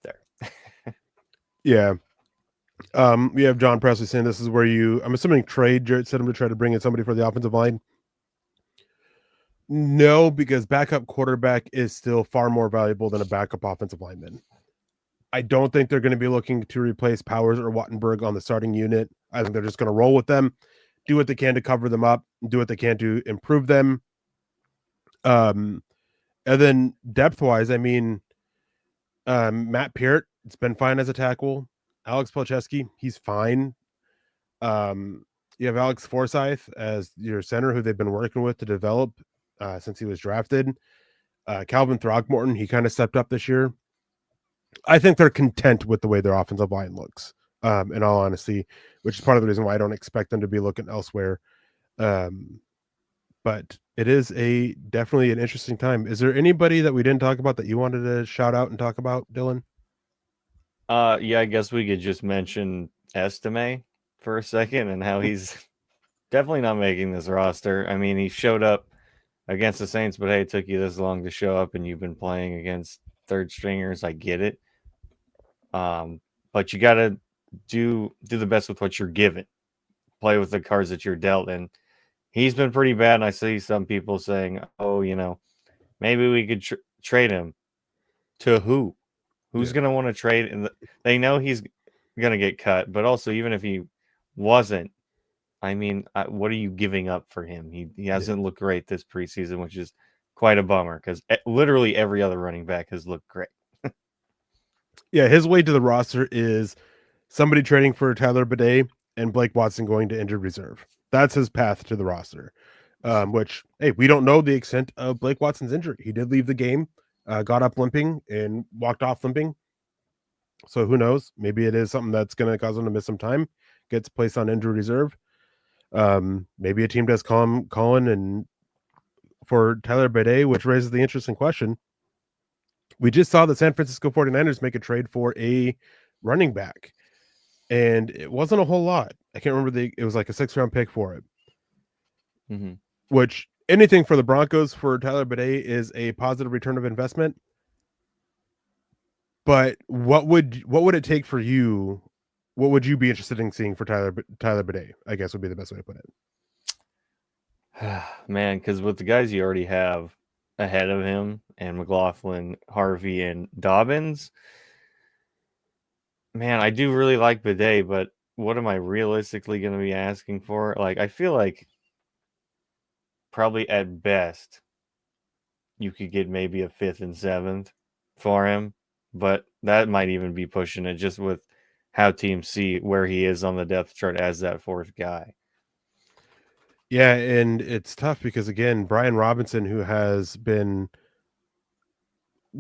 there. Yeah. We have John Presley saying this is where I'm assuming trade Jarrett Stidham to try to bring in somebody for the offensive line. No, because backup quarterback is still far more valuable than a backup offensive lineman. I don't think they're going to be looking to replace Powers or Wattenberg on the starting unit. I think they're just going to roll with them, do what they can to cover them up, do what they can to improve them. And then depth-wise, I mean, Matt Peart, it's been fine as a tackle. Alex Palczewski, he's fine. You have Alex Forsyth as your center, who they've been working with to develop since he was drafted. Calvin Throckmorton, he kind of stepped up this year. I think they're content with the way their offensive line looks, in all honesty, which is part of the reason why I don't expect them to be looking elsewhere. But it is definitely an interesting time. Is there anybody that we didn't talk about that you wanted to shout out and talk about, Dylan? Yeah, I guess we could just mention Estime for a second and how he's definitely not making this roster. I mean, he showed up against the Saints, but hey, it took you this long to show up and you've been playing against third stringers. I get it. But you got to do the best with what you're given. Play with the cards that you're dealt. And he's been pretty bad. And I see some people saying, oh, maybe we could trade him. To who? Who's going to want to trade? And they know he's going to get cut. But also, even if he wasn't, I mean, what are you giving up for him? He hasn't looked great this preseason, which is quite a bummer because literally every other running back has looked great. Yeah, his way to the roster is somebody trading for Tyler Bidet and Blake Watson going to injured reserve. That's his path to the roster. Which, hey, we don't know the extent of Blake Watson's injury. He did leave the game, got up limping and walked off limping. So who knows? Maybe it is something that's going to cause him to miss some time, gets placed on injured reserve. Maybe a team does call in and for Tyler Bidet, which raises the interesting question. We just saw the San Francisco 49ers make a trade for a running back, and it wasn't a whole lot. I can't remember it was like a 6th-round pick for it. Mm-hmm. Which anything for the Broncos for Tyler Bidet is a positive return of investment. But what would it take for you? What would you be interested in seeing for Tyler Bidet? I guess would be the best way to put it. Man, because with the guys you already have ahead of him and McLaughlin, Harvey, and Dobbins, man, I do really like Bidet, but what am I realistically going to be asking for? Like, I feel like probably at best you could get maybe a 5th and 7th for him, but that might even be pushing it just with how teams see where he is on the depth chart as that 4th guy. Yeah, and it's tough because again, Brian Robinson, who has been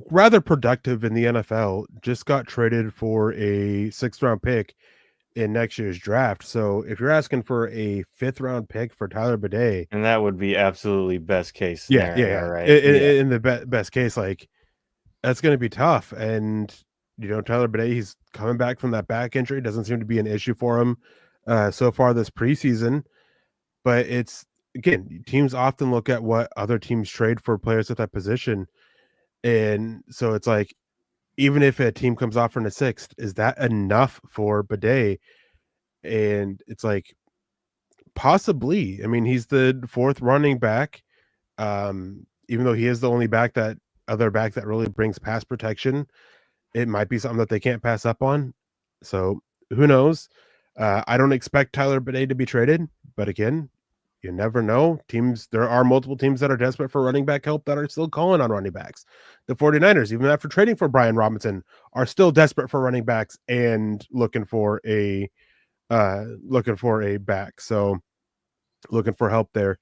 rather productive in the NFL, just got traded for a 6th round pick in next year's draft. So if you're asking for a 5th round pick for Tyler Bidet, and that would be absolutely best case yeah, scenario, right? In the best case, like that's going to be tough. And Tyler Bidet, he's coming back from that back injury. Doesn't seem to be an issue for him so far this preseason. But it's again, teams often look at what other teams trade for players at that position, and so it's like, even if a team comes offering a 6th, is that enough for Bidet? And it's like, possibly. I mean, he's the 4th running back. Even though he is the only other back that really brings pass protection, it might be something that they can't pass up on. So who knows? I don't expect Tyler Bidet to be traded, but again, you never know. There are multiple teams that are desperate for running back help that are still calling on running backs. The 49ers, even after trading for Brian Robinson, are still desperate for running backs and looking for a back. So looking for help there.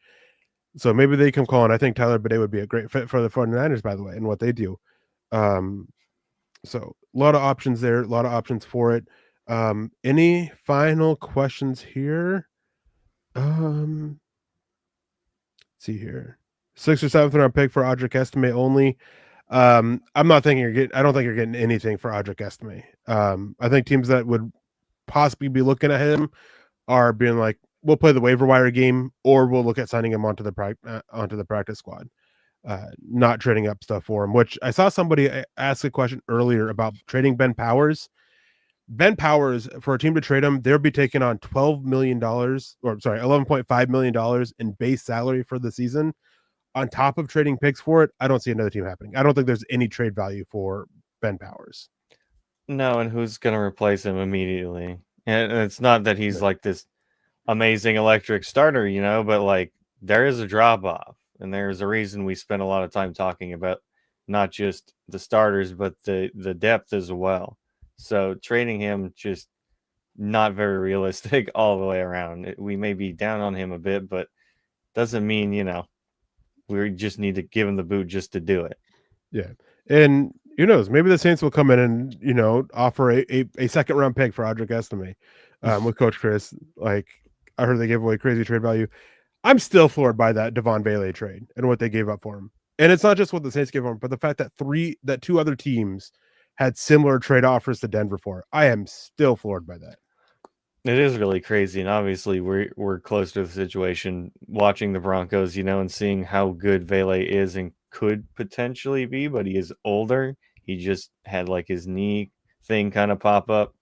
So maybe they can call, and I think Tyler Bidet would be a great fit for the 49ers, by the way, and what they do. So a lot of options there, a lot of options for it. Any final questions here? Let's see here. 6th or 7th round pick for Audric Estime only. I don't think you're getting anything for Audric Estime. I think teams that would possibly be looking at him are being like, we'll play the waiver wire game, or we'll look at signing him onto the practice squad. Not trading up stuff for him, which I saw somebody ask a question earlier about trading Ben Powers. Ben Powers, for a team to trade him, they'll be taking on $12 million, $11.5 million in base salary for the season. On top of trading picks for it, I don't see another team happening. I don't think there's any trade value for Ben Powers. No, and who's going to replace him immediately? And it's not that he's like this amazing electric starter, but like there is a drop off, and there's a reason we spend a lot of time talking about not just the starters, but the depth as well. So trading him just not very realistic all the way around. We may be down on him a bit, but doesn't mean, we just need to give him the boot just to do it. Yeah. And who knows, maybe the Saints will come in and, offer a 2nd round pick for Audric Estime with Coach Chris. Like, I heard they gave away crazy trade value. I'm still floored by that Devon Bailey trade and what they gave up for him. And it's not just what the Saints gave him, but the fact that 2 other teams had similar trade offers to Denver for. I am still floored by that. It is really crazy, and obviously we're close to the situation watching the Broncos, and seeing how good Vele is and could potentially be, but he is older. He just had like his knee thing kind of pop up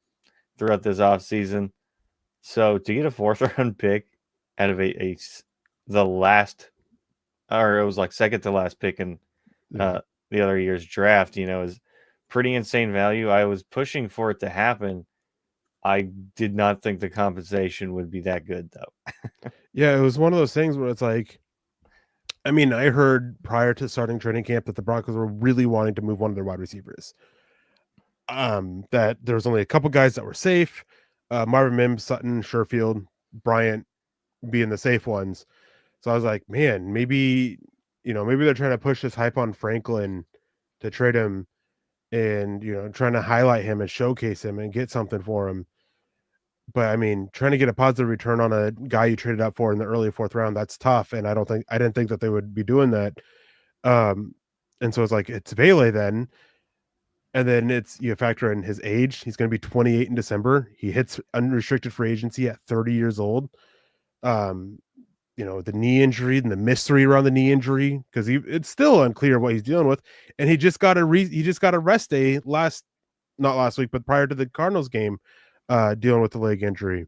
throughout this offseason. So to get a 4th round pick out of the last, or it was like 2nd to last pick in the other year's draft, is pretty insane value. I was pushing for it to happen. I did not think the compensation would be that good, though. Yeah, it was one of those things where it's like, I mean, I heard prior to starting training camp that the Broncos were really wanting to move one of their wide receivers. That there was only a couple guys that were safe. Marvin Mims, Sutton, Sherfield, Bryant being the safe ones. So I was like, man, maybe they're trying to push this hype on Franklin to trade him and, trying to highlight him and showcase him and get something for him. But I mean, trying to get a positive return on a guy you traded up for in the early 4th round, that's tough. And I didn't think that they would be doing that. And so it's like, it's Vele then. And then you factor in his age. He's going to be 28 in December. He hits unrestricted free agency at 30 years old. The knee injury and the mystery around the knee injury, because it's still unclear what he's dealing with. And he just got a rest day not last week, but prior to the Cardinals game, dealing with the leg injury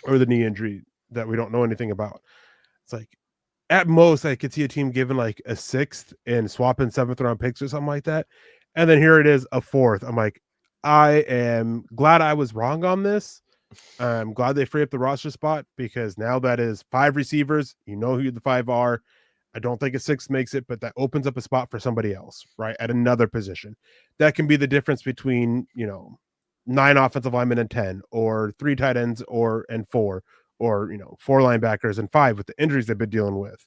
or the knee injury that we don't know anything about. It's like, at most, I could see a team giving like a 6th and swapping 7th round picks or something like that. And then here it is, a 4th. I'm like, I am glad I was wrong on this. I'm glad they free up the roster spot, because now that is 5 receivers. You know who the 5 are. I don't think a 6 makes it, but that opens up a spot for somebody else, right? At another position. That can be the difference between, 9 offensive linemen and 10, or 3 tight ends and 4, or 4 linebackers and 5 with the injuries they've been dealing with.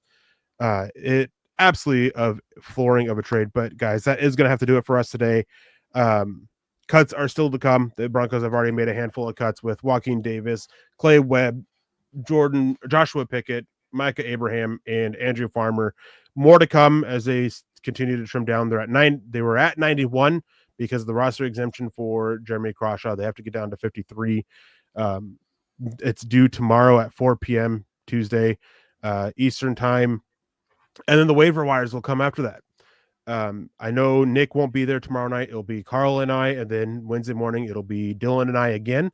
It absolutely of flooring of a trade. But guys, that is going to have to do it for us today. Cuts are still to come. The Broncos have already made a handful of cuts with Joaquin Davis, Clay Webb, Joshua Pickett, Micah Abraham, and Andrew Farmer. More to come as they continue to trim down. They were at 91 because of the roster exemption for Jeremy Crawshaw. They have to get down to 53. It's due tomorrow at 4 p.m. Tuesday, Eastern time. And then the waiver wires will come after that. I know Nick won't be there tomorrow night. It'll be Carl and I, and then Wednesday morning it'll be Dylan and I again.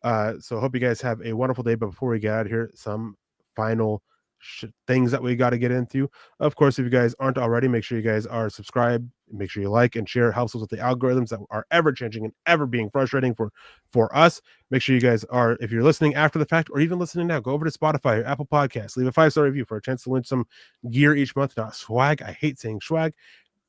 So I hope you guys have a wonderful day. But before we get out of here, some final things that we got to get into. Of course, if you guys aren't already, make sure you guys are subscribed. Make sure you like and share. It helps us with the algorithms that are ever changing and ever being frustrating for us. Make sure you guys are, if you're listening after the fact or even listening now, go over to Spotify or Apple Podcasts. Leave a 5-star review for a chance to win some gear each month. Not swag. I hate saying swag.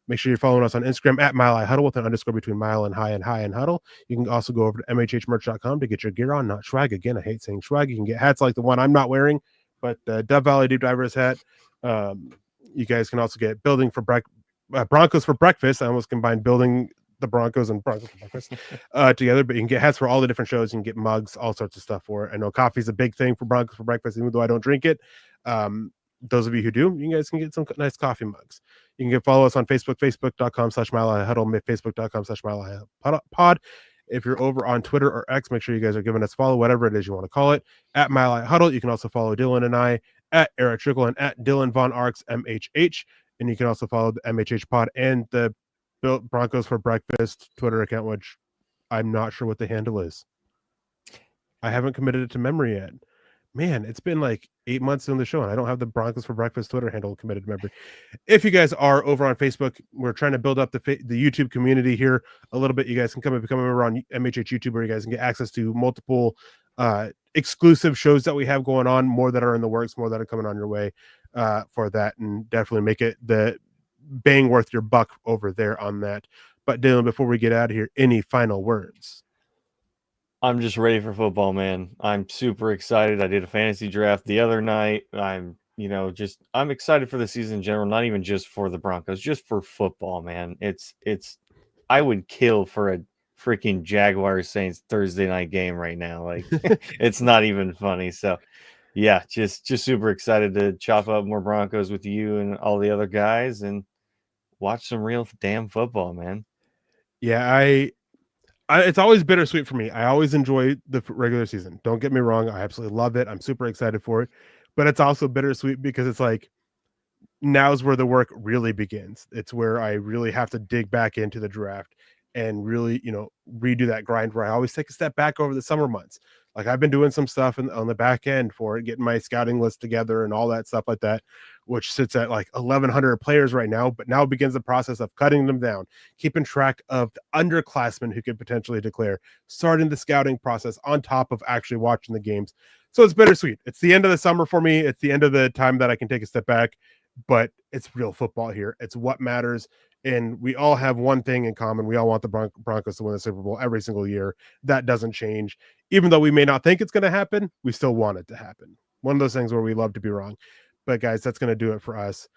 Make sure you're following us on Instagram at Mile High Huddle with an underscore between mile and high and huddle. You can also go over to mhhmerch.com to get your gear on, not swag. Again, I hate saying swag. You can get hats like the one I'm not wearing, but the Dove Valley Deep Divers hat. You guys can also get Broncos for breakfast. I almost combined building the Broncos and Broncos for breakfast together, but you can get hats for all the different shows. You can get mugs, all sorts of stuff for it. I know coffee's a big thing for Broncos for breakfast, even though I don't drink it. Those of you who do, you guys can get some nice coffee mugs. You can follow us on Facebook, facebook.com/milehighhuddle, facebook.com/milehighpod. If you're over on Twitter or X, make sure you guys are giving us follow, whatever it is you want to call it, at Mile High Huddle. You can also follow Dylan and I at Erick Trickel and at Dylan Von Arks MHH. And you can also follow the MHH pod and the Broncos for Breakfast Twitter account, which I'm not sure what the handle is. I haven't committed it to memory yet. Man, it's been like 8 months doing the show, and I don't have the Broncos for Breakfast Twitter handle committed to memory. If you guys are over on Facebook, we're trying to build up the YouTube community here a little bit. You guys can come and become a member on MHH YouTube, where you guys can get access to multiple exclusive shows that we have going on, more that are in the works, more that are coming on your way for that, and definitely make it the bang worth your buck over there on that. But Dylan, before we get out of here, any final words? I'm just ready for football, man. I'm super excited. I did a fantasy draft the other night. I'm excited for the season in general, not even just for the Broncos, just for football, man. I would kill for a freaking Jaguars Saints Thursday night game right now. Like it's not even funny. So yeah, just super excited to chop up more Broncos with you and all the other guys and watch some real damn football, man. Yeah, it's always bittersweet for me. I always enjoy the regular season. Don't get me wrong. I absolutely love it. I'm super excited for it, but it's also bittersweet because it's like, now's where the work really begins. It's where I really have to dig back into the draft and really, redo that grind where I always take a step back over the summer months. Like I've been doing some stuff on the back end for it, getting my scouting list together and all that stuff like that, which sits at like 1,100 players right now. But now begins the process of cutting them down, keeping track of the underclassmen who could potentially declare, starting the scouting process on top of actually watching the games. So it's bittersweet. It's the end of the summer for me. It's the end of the time that I can take a step back, but it's real football here. It's what matters. And we all have one thing in common. We all want the Broncos to win the Super Bowl every single year. That doesn't change. Even though we may not think it's going to happen, we still want it to happen. One of those things where we love to be wrong. But guys, that's going to do it for us.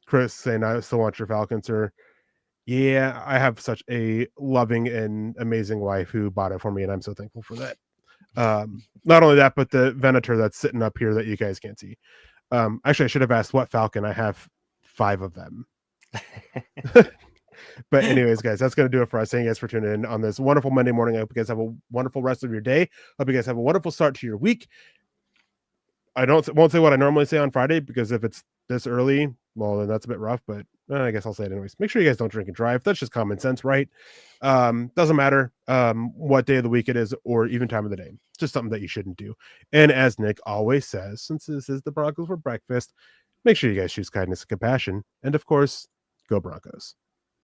Chris saying, I still want your Falcon, sir. Yeah, I have such a loving and amazing wife who bought it for me, and I'm so thankful for that. Not only that, but the Venator that's sitting up here that you guys can't see. Actually, I should have asked what Falcon. I have 5 of them. But anyways, guys, that's going to do it for us. Thank you guys for tuning in on this wonderful Monday morning. I hope you guys have a wonderful rest of your day. Hope you guys have a wonderful start to your week. I won't say what I normally say on Friday, because if it's this early, well, then that's a bit rough, but I guess I'll say it anyways. Make sure you guys don't drink and drive. That's just common sense, right? Doesn't matter what day of the week it is or even time of the day. It's just something that you shouldn't do. And as Nick always says, since this is the Broncos for breakfast, make sure you guys choose kindness and compassion. And of course, go Broncos.